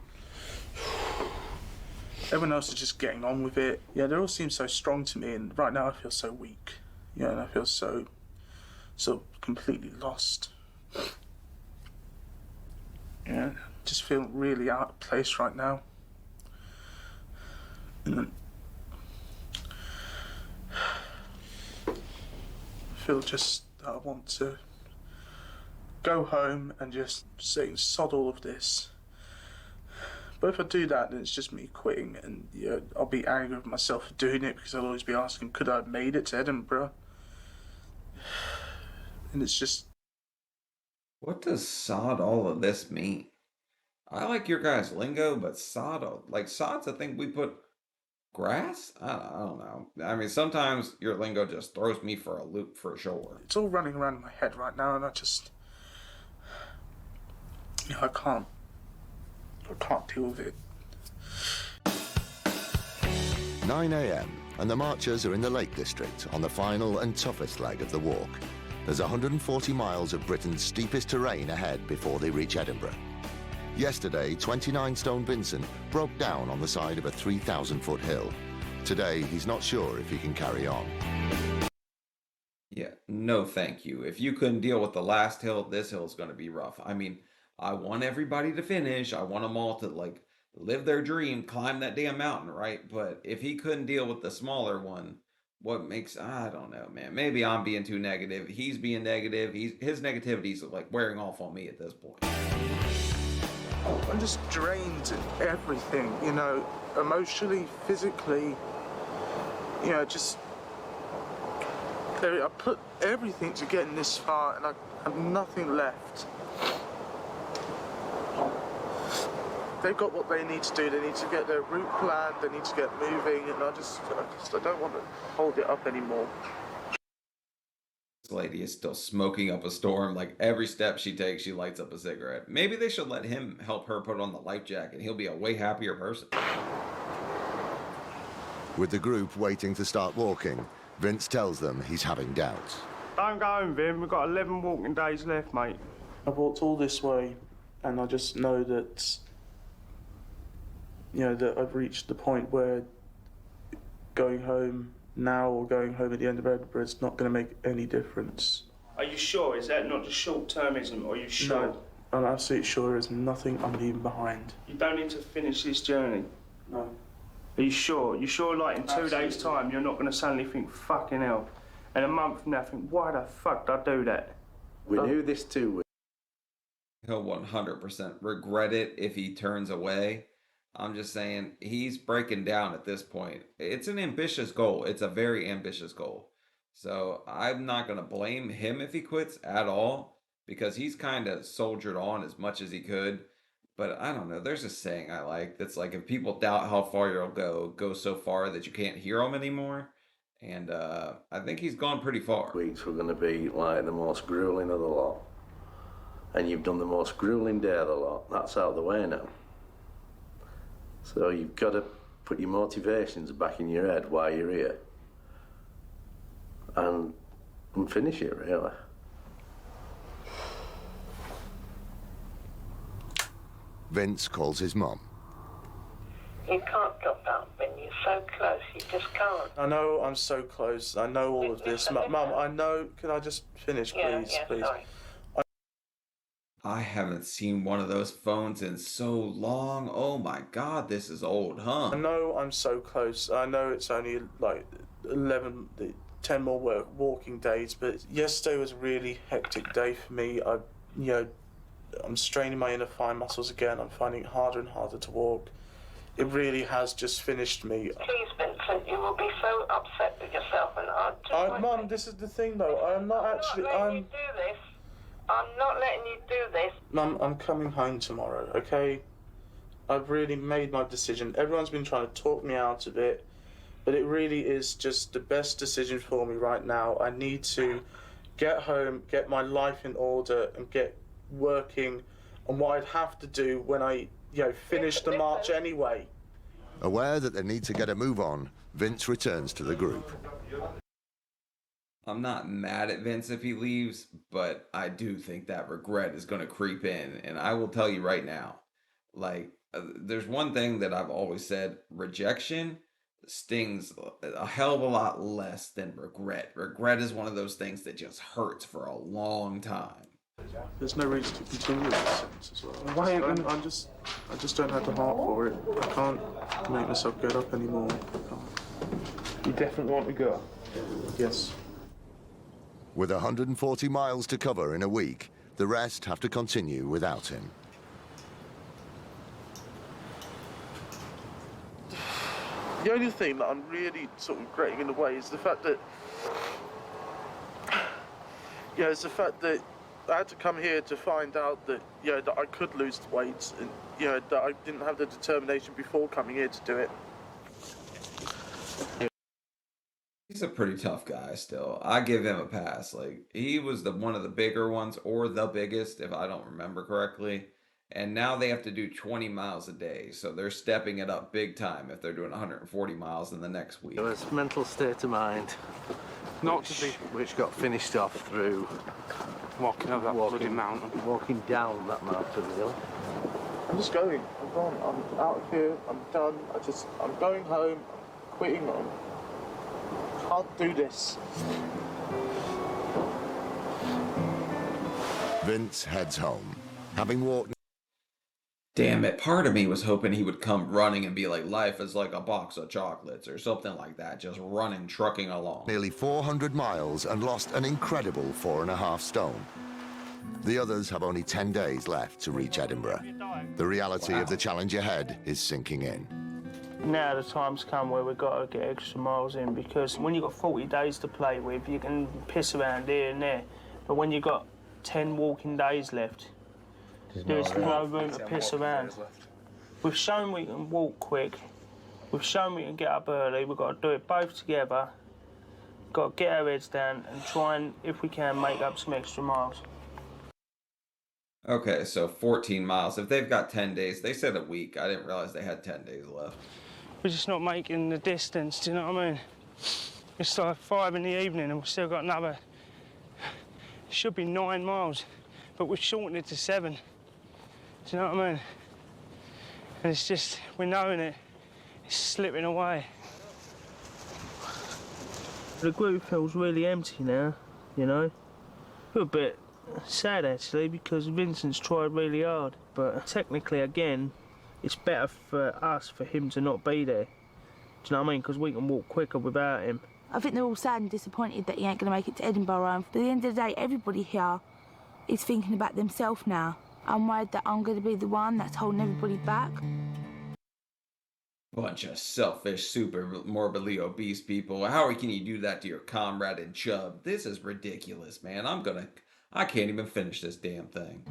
Everyone else is just getting on with it. Yeah, they all seem so strong to me, and right now I feel so weak. Yeah, and I feel so completely lost. Yeah, just feel really out of place right now. And I feel just that I want to go home and just say sod all of this. But if I do that, then it's just me quitting, and you know, I'll be angry with myself for doing it because I'll always be asking, could I have made it to Edinburgh? And it's just... What does sod all of this mean? I like your guys' lingo, but sod, like sod's a thing we put grass? I don't know. I mean, sometimes your lingo just throws me for a loop for sure. It's all running around in my head right now, and I just... You know, I can't deal with it. 9 a.m. and the marchers are in the Lake District on the final and toughest leg of the walk. There's 140 miles of Britain's steepest terrain ahead before they reach Edinburgh. Yesterday, 29-stone Vincent broke down on the side of a 3,000-foot hill. Today, he's not sure if he can carry on. Yeah, no thank you. If you couldn't deal with the last hill, this hill's going to be rough. I mean, I want everybody to finish. I want them all to, like, live their dream, climb that damn mountain, right? But if he couldn't deal with the smaller one, what makes, I don't know, man. Maybe I'm being too negative. He's being negative. His negativity's like wearing off on me at this point. I'm just drained everything, you know, emotionally, physically, you know, just I put everything to getting this far and I have nothing left. They've got what they need to do. They need to get their route planned. They need to get moving, and I don't want to hold it up anymore. This lady is still smoking up a storm. Like every step she takes, she lights up a cigarette. Maybe they should let him help her put on the life jacket. He'll be a way happier person. With the group waiting to start walking, Vince tells them he's having doubts. Don't go home, Vin. We've got 11 walking days left, mate. I've walked all this way, and I just know that, you know, that I've reached the point where going home now or going home at the end of Edinburgh is not going to make any difference. Are you sure? Is that not just short-termism, or are you sure? No, I'm absolutely sure there's nothing I'm leaving behind. You don't need to finish this journey? No. Are you sure? You sure, like, in 2 days' time, you're not going to suddenly think, fucking hell, and a month from now think, why the fuck did I do that? We knew this too. He'll 100% regret it if he turns away. I'm just saying, he's breaking down at this point. It's an ambitious goal. It's a very ambitious goal. So I'm not going to blame him if he quits at all, because he's kind of soldiered on as much as he could. But I don't know. There's a saying I like that's like, if people doubt how far you'll go so far that you can't hear them anymore. And I think he's gone pretty far. Weeks were going to be like the most grueling of the lot. And you've done the most grueling day of the lot. That's out of the way now. So you've got to put your motivations back in your head while you're here. And finish it, really. Vince calls his mum. You can't drop out when you're so close. You just can't. I know I'm so close. I know all of this. Mum, I know. Can I just finish, please? Please. Sorry. I haven't seen one of those phones in so long. Oh my God, this is old, huh? I know I'm so close. I know it's only like 10 more walking days, but yesterday was a really hectic day for me. I'm straining my inner thigh muscles again. I'm finding it harder and harder to walk. It really has just finished me. Please, Vincent, you will be so upset with yourself, and Mum, this is the thing, though. I'm not actually. You do this. I'm not letting you do this. Mum, I'm coming home tomorrow, okay? I've really made my decision. Everyone's been trying to talk me out of it, but it really is just the best decision for me right now. I need to get home, get my life in order, and get working on what I'd have to do when I, finish the march anyway. Aware that they need to get a move on, Vince returns to the group. I'm not mad at Vince if he leaves, but I do think that regret is going to creep in. And I will tell you right now, like, there's one thing that I've always said: rejection stings a hell of a lot less than regret. Regret is one of those things that just hurts for a long time. There's no reason to continue in this sense as well. I just don't have the heart for it. I can't make myself get up anymore. I can't. You definitely want to go? Yes. With 140 miles to cover in a week, the rest have to continue without him. The only thing that I'm really sort of grating in the way is the fact that, I had to come here to find out that, that I could lose the weight, and, that I didn't have the determination before coming here to do it. He's a pretty tough guy still. I give him a pass. Like, he was one of the bigger ones, or the biggest, if I don't remember correctly. And now they have to do 20 miles a day, so they're stepping it up big time if they're doing 140 miles in the next week. It was mental state of mind, which got finished off through Walking up that bloody mountain. Walking down that mountain, really. I'm just going. I'm gone. I'm out of here. I'm done. I'm going home. I'm quitting. I can't do this. Vince heads home, having walked... Damn it, part of me was hoping he would come running and be like, life is like a box of chocolates or something like that, just running, trucking along. Nearly 400 miles and lost an incredible 4.5 stone. The others have only 10 days left to reach Edinburgh. The reality of the challenge ahead is sinking in. Now the time's come where we've got to get extra miles in, because when you've got 40 days to play with, you can piss around here and there. But when you've got 10 walking days left, there's no room to piss around. We've shown we can walk quick. We've shown we can get up early. We've got to do it both together. We've got to get our heads down and try and, if we can, make up some extra miles. Okay, so 14 miles. If they've got 10 days, they said a week. I didn't realize they had 10 days left. We're just not making the distance, do you know what I mean? It's like 5 in the evening and we've still got another, it should be 9 miles, but we've shortened it to 7. Do you know what I mean? And it's just, we're knowing it, it's slipping away. The group feels really empty now, you know? We're a bit sad actually, because Vincent's tried really hard, but technically again, it's better for us for him to not be there. Do you know what I mean? Because we can walk quicker without him. I think they're all sad and disappointed that he ain't going to make it to Edinburgh. But at the end of the day, everybody here is thinking about themselves now. I'm worried that I'm going to be the one that's holding everybody back. Bunch of selfish, super morbidly obese people. How can you do that to your comrade in Chubb? This is ridiculous, man. I can't even finish this damn thing.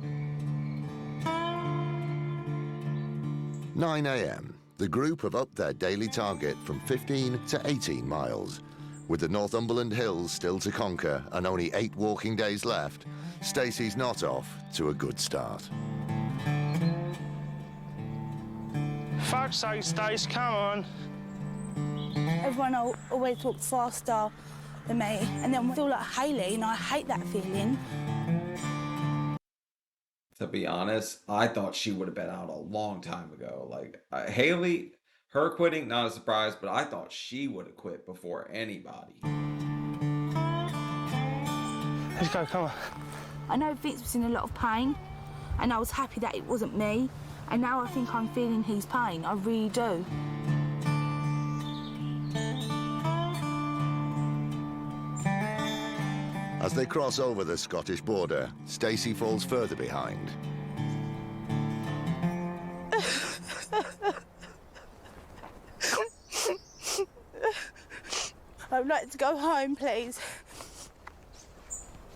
9 a.m. The group have upped their daily target from 15 to 18 miles. With the Northumberland Hills still to conquer and only 8 walking days left, Stacy's not off to a good start. Fuck's sake, Stace, come on. Everyone always talks faster than me, and then I feel like Hayley, and I hate that feeling. To be honest, I thought she would have been out a long time ago. Like, Hayley, her quitting, not a surprise, but I thought she would have quit before anybody. Let's go, come on. I know Vince was in a lot of pain, and I was happy that it wasn't me, and now I think I'm feeling his pain. I really do. As they cross over the Scottish border, Stacy falls further behind. I would like to go home, please.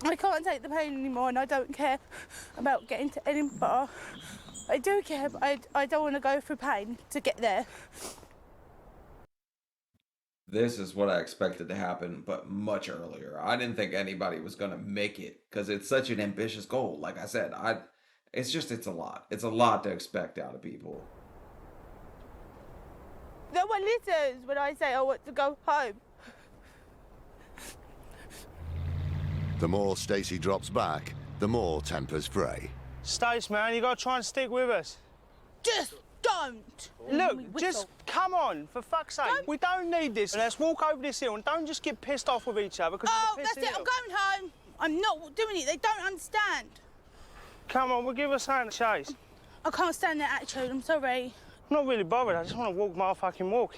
I can't take the pain anymore, and I don't care about getting to Edinburgh. I do care, but I don't want to go through pain to get there. This is what I expected to happen, but much earlier. I didn't think anybody was going to make it because it's such an ambitious goal. Like I said, it's a lot. It's a lot to expect out of people. No one listens when I say I want to go home. The more Stacy drops back, the more tempers fray. Stace, man, you got to try and stick with us. Just don't. Look, just come on, for fuck's sake. We don't need this. Let's walk over this hill and don't just get pissed off with each other. Oh, that's it. I'm going home. I'm not doing it. They don't understand. Come on, we'll give us something to chase. I can't stand that attitude. I'm sorry. I'm not really bothered. I just want to walk my fucking walk.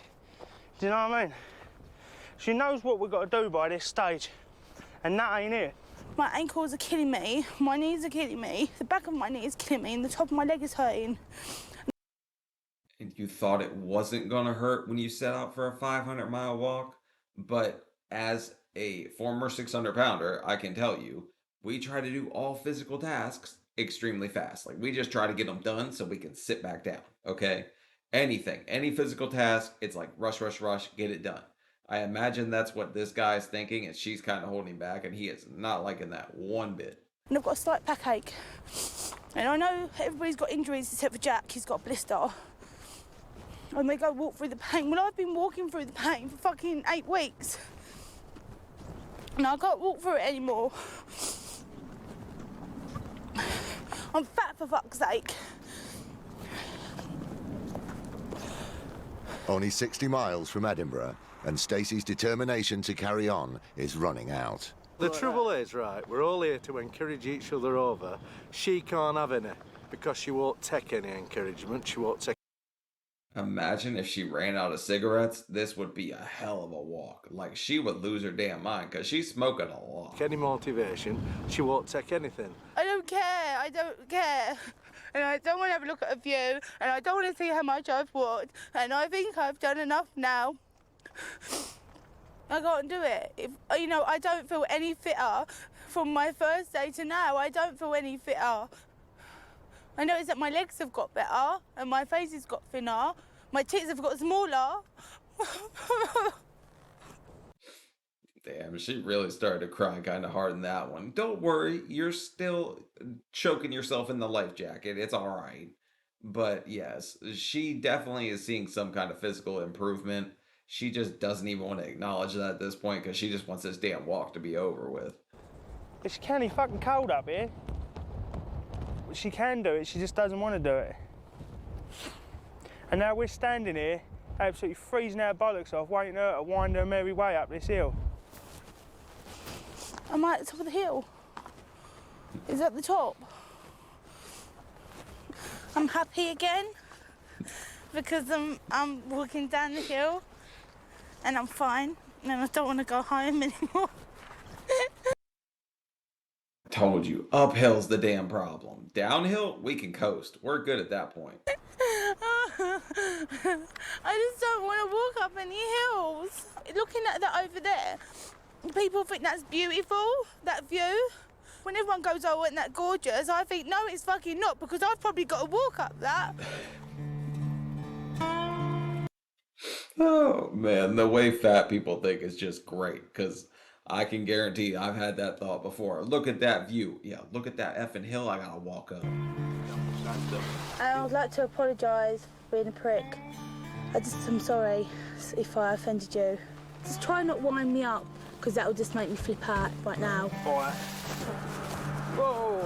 Do you know what I mean? She knows what we've got to do by this stage, and that ain't it. My ankles are killing me. My knees are killing me. The back of my knee is killing me, and the top of my leg is hurting. And you thought it wasn't going to hurt when you set out for a 500-mile walk? But as a former 600-pounder, I can tell you, we try to do all physical tasks extremely fast. Like, we just try to get them done so we can sit back down, okay? Anything, any physical task, it's like rush, rush, rush, get it done. I imagine that's what this guy's thinking, and she's kind of holding back, and he is not liking that one bit. And I've got a slight backache. And I know everybody's got injuries except for Jack. He's got a blister. And they go walk through the pain. Well, I've been walking through the pain for fucking 8 weeks. And I can't walk through it anymore. I'm fat, for fuck's sake. Only 60 miles from Edinburgh, and Stacy's determination to carry on is running out. The trouble is, right, we're all here to encourage each other over. She can't have any, because she won't take any encouragement. She won't take. Imagine if she ran out of cigarettes, this would be a hell of a walk. Like, she would lose her damn mind, because she's smoking a lot. Any motivation, she won't take anything. I don't care. And I don't want to have a look at a view, and I don't want to see how much I've walked, and I think I've done enough now. I can't do it. I don't feel any fitter from my first day to now. I don't feel any fitter. I noticed that my legs have got better and my face has got thinner. My tits have got smaller. Damn, she really started to cry kind of hard in that one. Don't worry, you're still choking yourself in the life jacket. It's all right. But yes, she definitely is seeing some kind of physical improvement. She just doesn't even want to acknowledge that at this point because she just wants this damn walk to be over with. It's canny fucking cold up here. She can do it, she just doesn't want to do it. And now we're standing here, absolutely freezing our bollocks off, waiting for her to wind her merry way up this hill. Am I at the top of the hill? Is that the top? I'm happy again because I'm walking down the hill and I'm fine and I don't want to go home anymore. Told you, uphill's the damn problem. Downhill, we can coast. We're good at that point. I just don't want to walk up any hills. Looking at that over there, people think that's beautiful, that view. When everyone goes, oh, isn't that gorgeous? I think, no, it's fucking not, because I've probably got to walk up that. Oh, man, the way fat people think is just great, because I can guarantee I've had that thought before. Look at that view. Yeah, look at that effing hill I gotta walk up. I would like to apologise for being a prick. I'm sorry if I offended you. Just try not wind me up, because that will just make me flip out right now. All right. Whoa!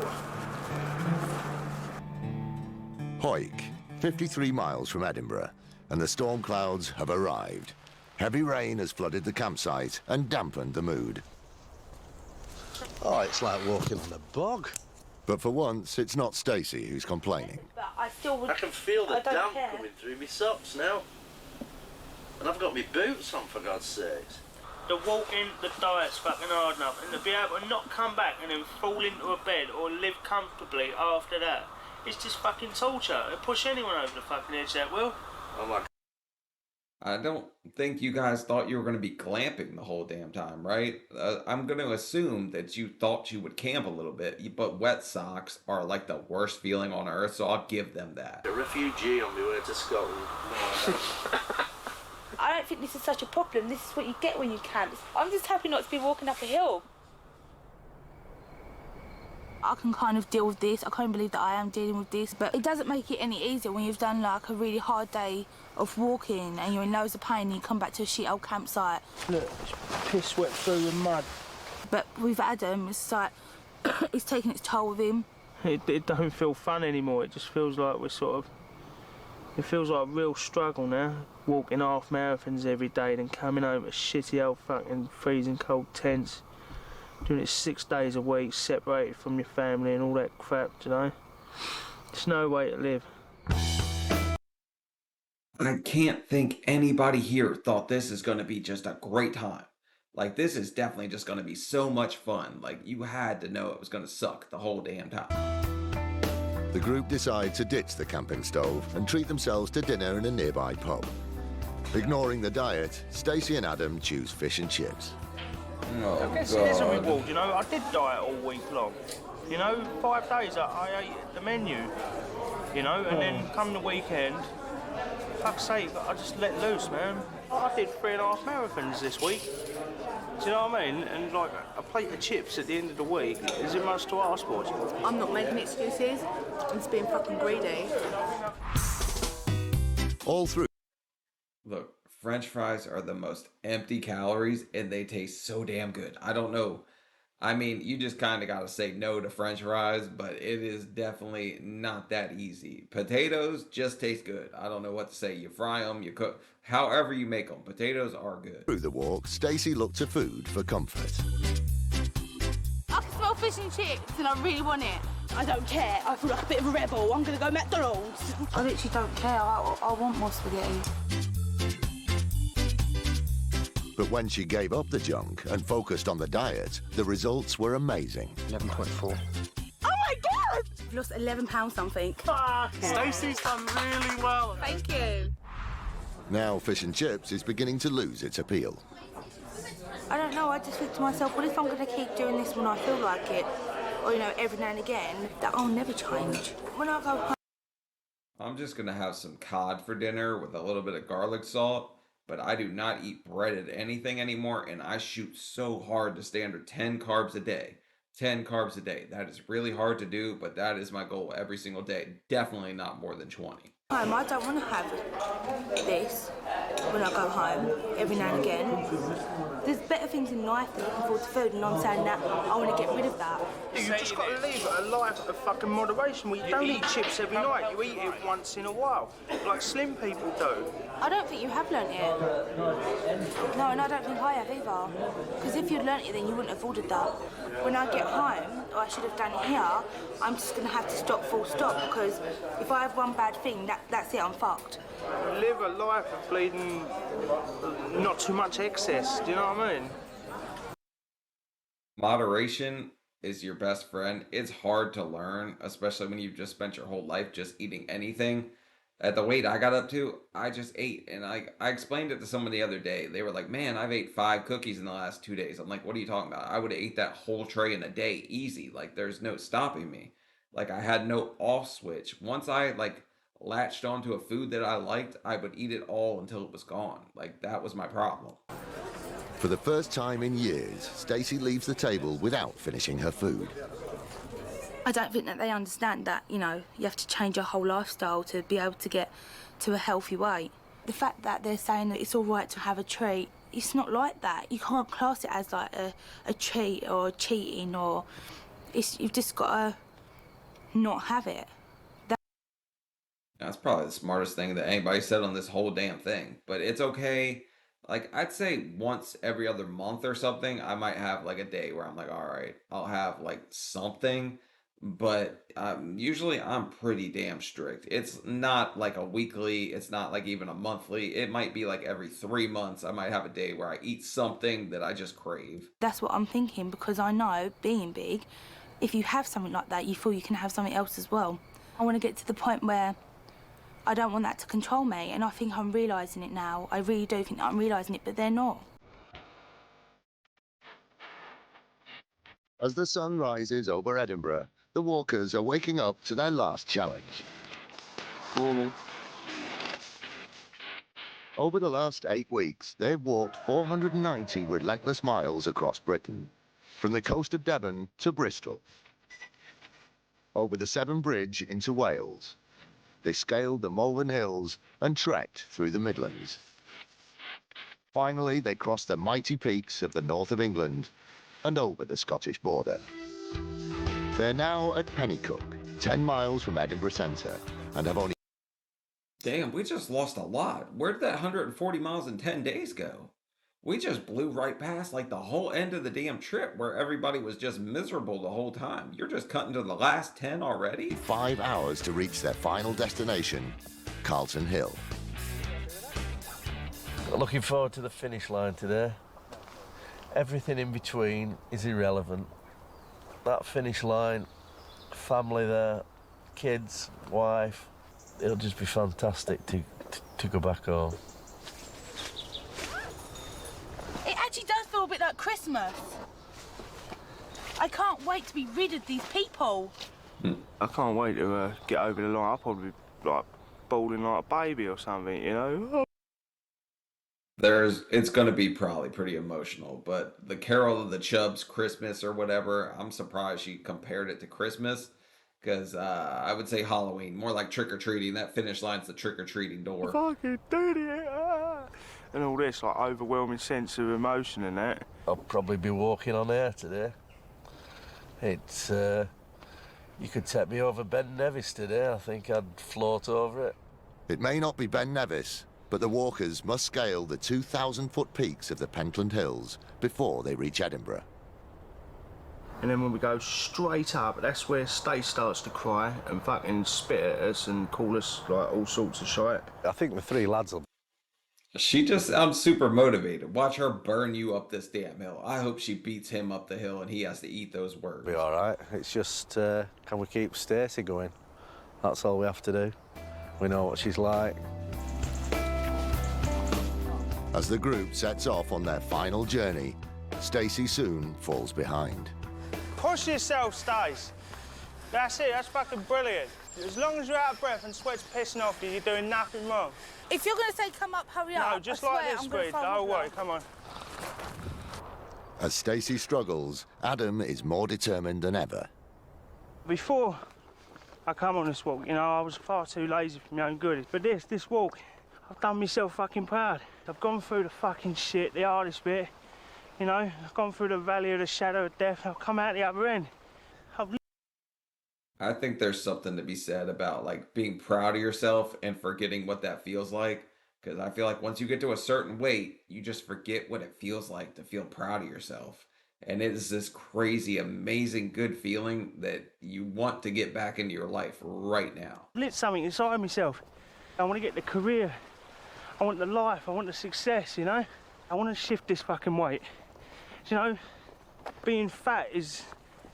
Hoyk, 53 miles from Edinburgh, and the storm clouds have arrived. Heavy rain has flooded the campsite and dampened the mood. Oh, it's like walking on a bog. But for once, it's not Stacy who's complaining. But I still would... I can feel the damp coming through my socks now. And I've got my boots on, for God's sakes. The walking, the diet's fucking hard enough, and to be able to not come back and then fall into a bed or live comfortably after that, it's just fucking torture. It'll push anyone over the fucking edge, that will. Oh my... I don't think you guys thought you were going to be glamping the whole damn time, right? I'm going to assume that you thought you would camp a little bit, but wet socks are like the worst feeling on earth, so I'll give them that. A refugee on my way to Scotland. No, I don't think this is such a problem. This is what you get when you camp. I'm just happy not to be walking up a hill. I can kind of deal with this. I can't believe that I am dealing with this, but it doesn't make it any easier when you've done like a really hard day of walking and you're in loads of pain and you come back to a shit old campsite. Look, it's piss wet through the mud. But with Adam, it's like, it's taking its toll with him. It don't feel fun anymore. It just feels like we're sort of... It feels like a real struggle now. Walking half marathons every day, then coming home to shitty old fucking freezing cold tents. Doing it 6 days a week, separated from your family and all that crap, you know? It's no way to live. I can't think anybody here thought this is going to be just a great time. Like, this is definitely just going to be so much fun. Like, you had to know it was going to suck the whole damn time. The group decide to ditch the camping stove and treat themselves to dinner in a nearby pub. Ignoring the diet, Stacy and Adam choose fish and chips. Oh, I guess it is a reward, you know. I did diet all week long. You know, 5 days I ate the menu, you know, and then come the weekend, fuck's sake, I just let loose, man. I did 3.5 marathons this week. Do you know what I mean? And like a plate of chips at the end of the week, is it much to ask for? I'm not making excuses. I'm just being fucking greedy. All through. Look, French fries are the most empty calories and they taste so damn good. I don't know. I mean, you just kind of got to say no to French fries, but it is definitely not that easy. Potatoes just taste good. I don't know what to say. You fry them, you cook, however you make them. Potatoes are good. Through the walk, Stacy looked to food for comfort. I can smell fish and chips and I really want it. I don't care. I feel like a bit of a rebel. I'm going to go McDonald's. I literally don't care. I want more spaghetti. But when she gave up the junk and focused on the diet, the results were amazing. 11.4. Oh my God! I've lost 11 pounds something. Stacey's done really well. Thank you. Now fish and chips is beginning to lose its appeal. I don't know, I just think to myself, what if I'm going to keep doing this when I feel like it? Or, you know, every now and again, that I'll never change. When I go home... I'm just gonna have some cod for dinner with a little bit of garlic salt, but I do not eat breaded anything anymore, and I shoot so hard to stay under 10 carbs a day. 10 carbs a day. That is really hard to do, but that is my goal every single day. Definitely not more than 20. I don't want to have this when I go home, every now and again. There's better things in life than looking forward to food, and I'm saying that I want to get rid of that. You just got to live a life of fucking moderation where you don't eat chips every night, you eat it once in a while, like slim people do. I don't think you have learnt it. No, and I don't think I have either. Because if you'd learnt it, then you wouldn't have ordered that. When I get home, or I should have done it here, I'm just going to have to stop full stop, because if I have one bad thing, that's it, I'm fucked. Live a life of bleeding, not too much excess, do you know what I mean? Moderation is your best friend. It's hard to learn, especially when you've just spent your whole life just eating anything. At the weight I got up to, I just ate. And I explained it to someone the other day. They were like, man, I've ate 5 cookies in the last 2 days. I'm like, what are you talking about? I would have ate that whole tray in a day, easy. Like, there's no stopping me. Like, I had no off switch. Once I, latched onto a food that I liked, I would eat it all until it was gone. Like, that was my problem. For the first time in years, Stacy leaves the table without finishing her food. I don't think that they understand that, you know, you have to change your whole lifestyle to be able to get to a healthy weight. The fact that they're saying that it's all right to have a treat, it's not like that. You can't class it as like a treat or cheating, or you've just got to not have it. That's probably the smartest thing that anybody said on this whole damn thing. But it's okay. Like, I'd say once every other month or something, I might have like a day where I'm like, all right, I'll have like something. But usually I'm pretty damn strict. It's not like a weekly. It's not like even a monthly. It might be like every 3 months. I might have a day where I eat something that I just crave. That's what I'm thinking, because I know, being big, if you have something like that, you feel you can have something else as well. I want to get to the point where I don't want that to control me, and I think I'm realising it now. I really do think that I'm realising it, but they're not. As the sun rises over Edinburgh, the walkers are waking up to their last challenge. Morning. Over the last 8 weeks, they've walked 490 relentless miles across Britain, from the coast of Devon to Bristol, over the Severn Bridge into Wales. They scaled the Malvern Hills and trekked through the Midlands. Finally, they crossed the mighty peaks of the north of England and over the Scottish border. They're now at Pennycook, 10 miles from Edinburgh Centre, and have only... Damn, we just lost a lot. Where did that 140 miles in 10 days go? We just blew right past like the whole end of the damn trip where everybody was just miserable the whole time. You're just cutting to the last 10 already? 5 hours to reach their final destination, Carlton Hill. Looking forward to the finish line today. Everything in between is irrelevant. That finish line, family there, kids, wife, it'll just be fantastic to go back home. It actually does feel a bit like Christmas. I can't wait to be rid of these people. I can't wait to get over the line. I'll probably be like bawling like a baby or something, you know? It's going to be probably pretty emotional, but the Carol of the Chubbs Christmas or whatever, I'm surprised she compared it to Christmas, because I would say Halloween, more like trick-or-treating. That finish line's the trick-or-treating door. Fucking did it! And all this, like, overwhelming sense of emotion and that. I'll probably be walking on air today. It's, you could take me over Ben Nevis today. I think I'd float over it. It may not be Ben Nevis, but the walkers must scale the 2,000-foot peaks of the Pentland Hills before they reach Edinburgh. And then when we go straight up, that's where Stace starts to cry and fucking spit at us and call us like all sorts of shit. I think the three lads will. She just sounds super motivated. Watch her burn you up this damn hill. I hope she beats him up the hill and he has to eat those words. Be all right. It's just, can we keep Stacy going? That's all we have to do. We know what she's like. As the group sets off on their final journey, Stacy soon falls behind. Push yourself, Stace. That's it, that's fucking brilliant. As long as you're out of breath and sweat's pissing off you, you're doing nothing wrong. If you're going to say come up, hurry up. No, just I like swear, this I'm gonna speed. throw Don't up worry, now. come on. As Stacy struggles, Adam is more determined than ever. Before I come on this walk, you know, I was far too lazy for my own good. But this walk, I've done myself fucking proud. I've gone through the fucking shit, the hardest bit. You know, I've gone through the valley of the shadow of death, and I've come out the other end. I think there's something to be said about like being proud of yourself and forgetting what that feels like. Because I feel like once you get to a certain weight, you just forget what it feels like to feel proud of yourself. And it is this crazy, amazing, good feeling that you want to get back into your life right now. Lit something inside myself. I want to get the career. I want the life. I want the success, you know? I want to shift this fucking weight. You know, being fat is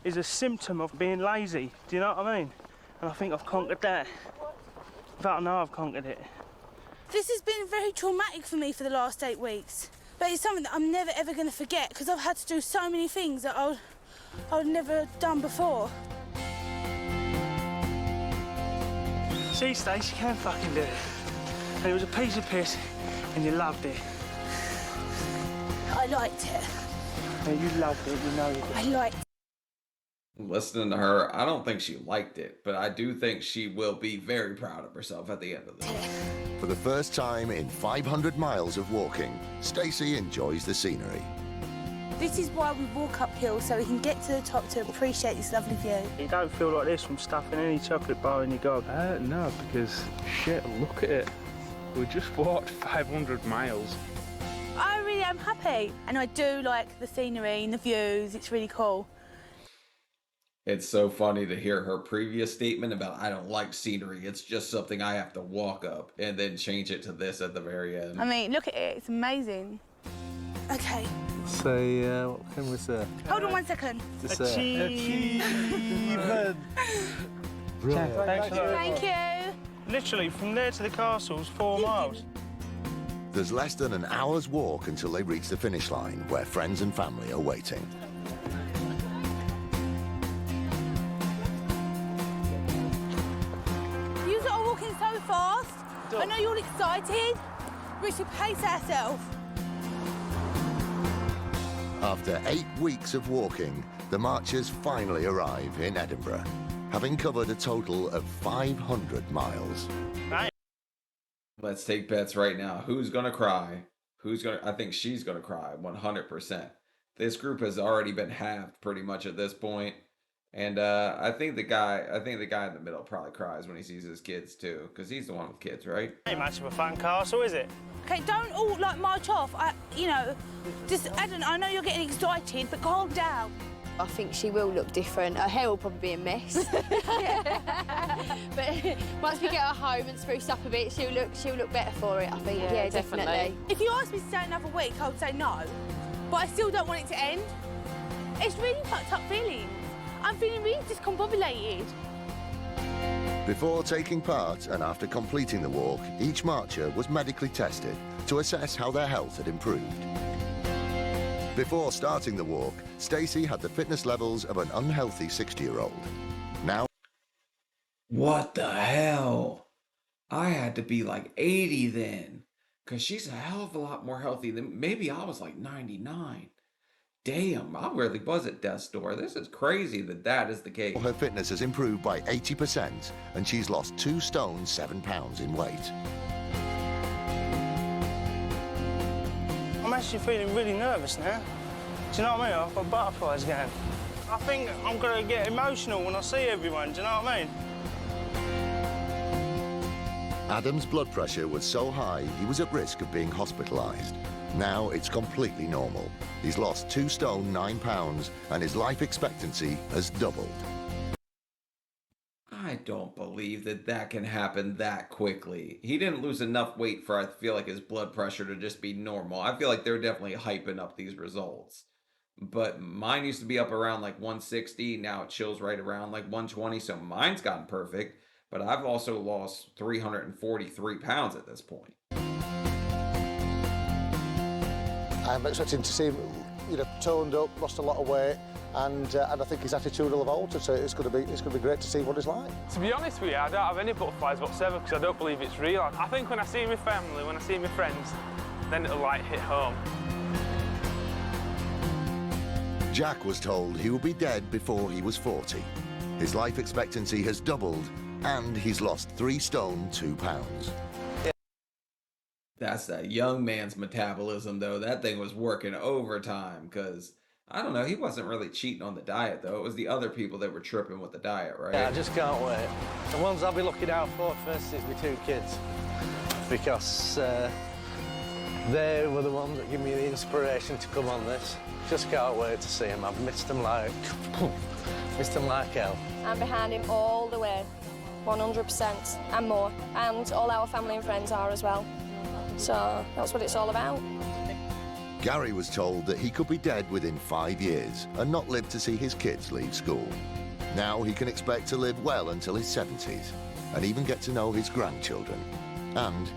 a symptom of being lazy. Do you know what I mean? And I think I've conquered that. In fact, I know I've conquered it. This has been very traumatic for me for the last 8 weeks. But it's something that I'm never ever going to forget because I've had to do so many things that I've never done before. See, Stace, you can fucking do it. And it was a piece of piss, and you loved it. I liked it. Yeah, you loved it, you know you did. I liked it. Listening to her, I don't think she liked it, but I do think she will be very proud of herself at the end of this. For the first time in 500 miles of walking, Stacy enjoys the scenery. This is why we walk uphill, so we can get to the top to appreciate this lovely view. You don't feel like this from stuffing any chocolate bar in your gob. No, because, shit, look at it. We just walked 500 miles. I really am happy. And I do like the scenery and the views, it's really cool. It's so funny to hear her previous statement about I don't like scenery, it's just something I have to walk up, and then change it to this at the very end. I mean, look at it, it's amazing. Okay. Say, what can we say? Hold on 1 second. Achievement! Brilliant. Thanks a lot. Thank you. Literally, from there to the castle's 4 miles. There's less than an hour's walk until they reach the finish line, where friends and family are waiting. You are all walking so fast. I know you're all excited. We should pace ourselves. After 8 weeks of walking, the marchers finally arrive in Edinburgh, having covered a total of 500 miles. Let's take bets right now. Who's gonna cry? I think she's gonna cry 100%. This group has already been halved pretty much at this point. And I think the guy in the middle probably cries when he sees his kids too, because he's the one with kids, right? Ain't much of a fun castle, is it? Okay, don't all like march off. Just Adam, I know you're getting excited, but calm down. I think she will look different. Her hair will probably be a mess. But once we get her home and spruce up a bit, she'll look better for it, I think. Yeah, definitely. If you asked me to stay another week, I would say no. But I still don't want it to end. It's really fucked up feelings. I'm feeling really discombobulated. Before taking part and after completing the walk, each marcher was medically tested to assess how their health had improved. Before starting the walk, Stacy had the fitness levels of an unhealthy 60-year-old. Now... What the hell? I had to be like 80 then, because she's a hell of a lot more healthy than... Maybe I was like 99. Damn, I really was at death's door. This is crazy that is the case. Her fitness has improved by 80%, and she's lost 2 stone 7 pounds in weight. I'm actually feeling really nervous now. Do you know what I mean? I've got butterflies going. I think I'm going to get emotional when I see everyone, do you know what I mean? Adam's blood pressure was so high he was at risk of being hospitalised. Now it's completely normal. He's lost 2 stone 9 pounds and his life expectancy has doubled. I don't believe that that can happen that quickly. He didn't lose enough weight for I feel like his blood pressure to just be normal. I feel like they're definitely hyping up these results. But mine used to be up around like 160. Now it chills right around like 120. So mine's gotten perfect. But I've also lost 343 pounds at this point. I'm expecting to see him, toned up, lost a lot of weight, and I think his attitude will have altered. So it's going to be great to see what he's like. To be honest with you, I don't have any butterflies whatsoever because I don't believe it's real. I think when I see my family, when I see my friends, then it'll like hit home. Jack was told he would be dead before he was 40. His life expectancy has doubled and he's lost 3 stone 2 pounds. That's that young man's metabolism, though. That thing was working overtime because, I don't know, he wasn't really cheating on the diet, though. It was the other people that were tripping with the diet, right? Yeah, I just can't wait. The ones I'll be looking out for first is my 2 kids because they were the ones that give me the inspiration to come on this. Just can't wait to see them. I've missed them like hell. I'm behind him all the way, 100% and more. And all our family and friends are as well. So that's what it's all about. Gary was told that he could be dead within 5 years and not live to see his kids leave school. Now he can expect to live well until his 70s and even get to know his grandchildren. And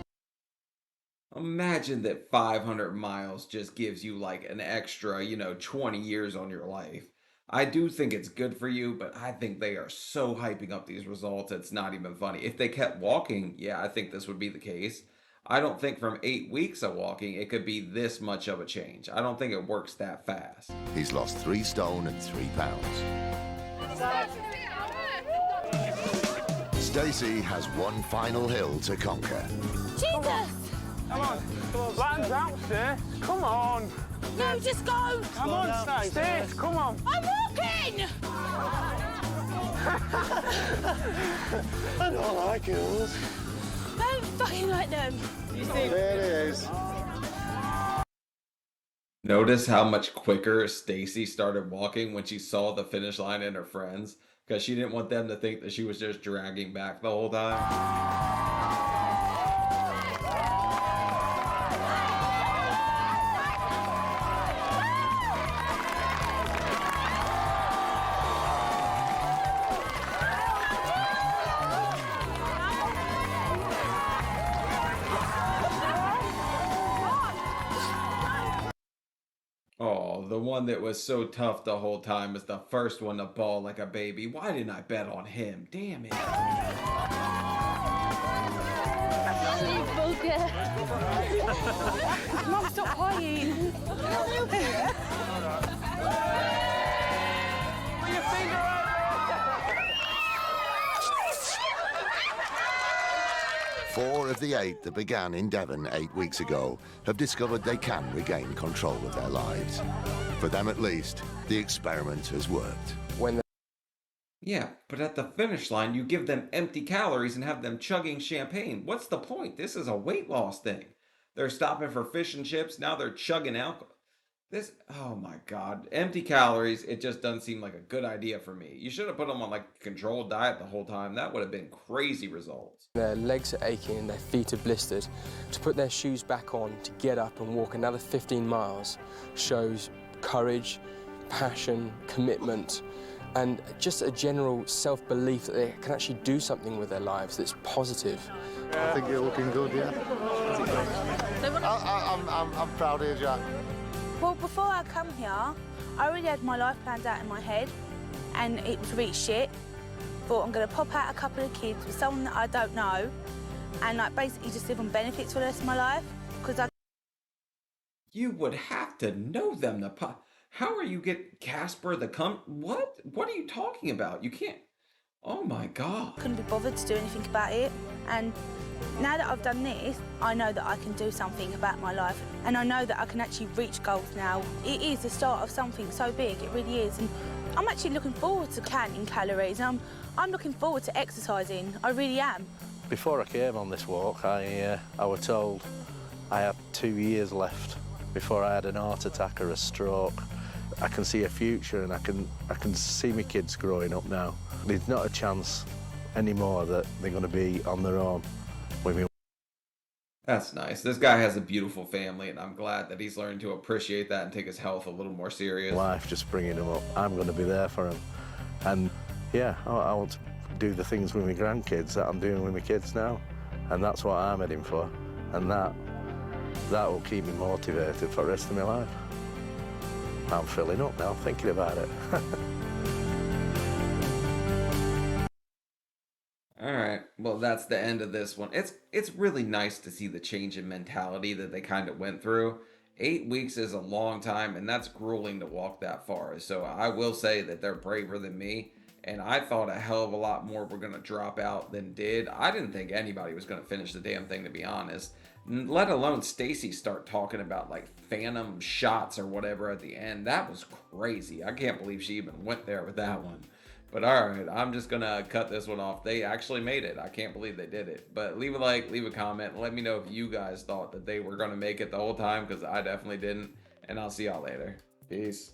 imagine that 500 miles just gives you like an extra, 20 years on your life. I do think it's good for you, but I think they are so hyping up these results, it's not even funny. If they kept walking, yeah, I think this would be the case. I don't think from 8 weeks of walking, it could be this much of a change. I don't think it works that fast. He's lost 3 stone and 3 pounds. Stacy has one final hill to conquer. Jesus! Come on, land's out, Stace. Come on. No, just go. Come on, Stace, come on. I'm walking! I don't like hills. Don't fucking like them. There it is. Notice how much quicker Stacy started walking when she saw the finish line and her friends, because she didn't want them to think that she was just dragging back the whole time. Oh, the one that was so tough the whole time is the first one to bawl like a baby. Why didn't I bet on him? Damn it. Mum, stop crying. Put your finger out. 4 of the 8 that began in Devon 8 weeks ago have discovered they can regain control of their lives. For them at least, the experiment has worked. Yeah, but at the finish line, you give them empty calories and have them chugging champagne. What's the point? This is a weight loss thing. They're stopping for fish and chips. Now they're chugging alcohol. Oh my God. Empty calories, it just doesn't seem like a good idea for me. You should have put them on like a controlled diet the whole time. That would have been crazy results. Their legs are aching and their feet are blistered. To put their shoes back on, to get up and walk another 15 miles shows courage, passion, commitment, and just a general self-belief that they can actually do something with their lives that's positive. I think you're looking good, yeah. I'm proud of you, Jack. Well, before I come here, I already had my life planned out in my head, and it was really shit. Thought I'm going to pop out a couple of kids with someone that I don't know, and like basically just live on benefits for the rest of my life. Because You would have to know them to pop. How are you get Casper the What? What are you talking about? You can't. Oh my God. Couldn't be bothered to do anything about it, and now that I've done this, I know that I can do something about my life, and I know that I can actually reach goals now. It is the start of something so big, it really is, and I'm actually looking forward to counting calories, and I'm looking forward to exercising, I really am. Before I came on this walk, I was told I had 2 years left before I had an heart attack or a stroke. I can see a future, and I can see my kids growing up now. There's not a chance anymore that they're going to be on their own with me. That's nice. This guy has a beautiful family, and I'm glad that he's learning to appreciate that and take his health a little more serious. Life, just bringing them up. I'm going to be there for them. And yeah, I want to do the things with my grandkids that I'm doing with my kids now. And that's what I'm heading for. And that will keep me motivated for the rest of my life. I'm filling up now thinking about it. All right, well, that's the end of this one. It's really nice to see the change in mentality that they kind of went through. 8 weeks is a long time, and that's grueling to walk that far. So I will say that they're braver than me, and I thought a hell of a lot more were going to drop out than did. I didn't think anybody was going to finish the damn thing, to be honest. Let alone Stacy start talking about, like, phantom shots or whatever at the end. That was crazy. I can't believe she even went there with that one. But alright, I'm just gonna cut this one off. They actually made it. I can't believe they did it. But leave a like, leave a comment, and let me know if you guys thought that they were gonna make it the whole time, because I definitely didn't. And I'll see y'all later. Peace.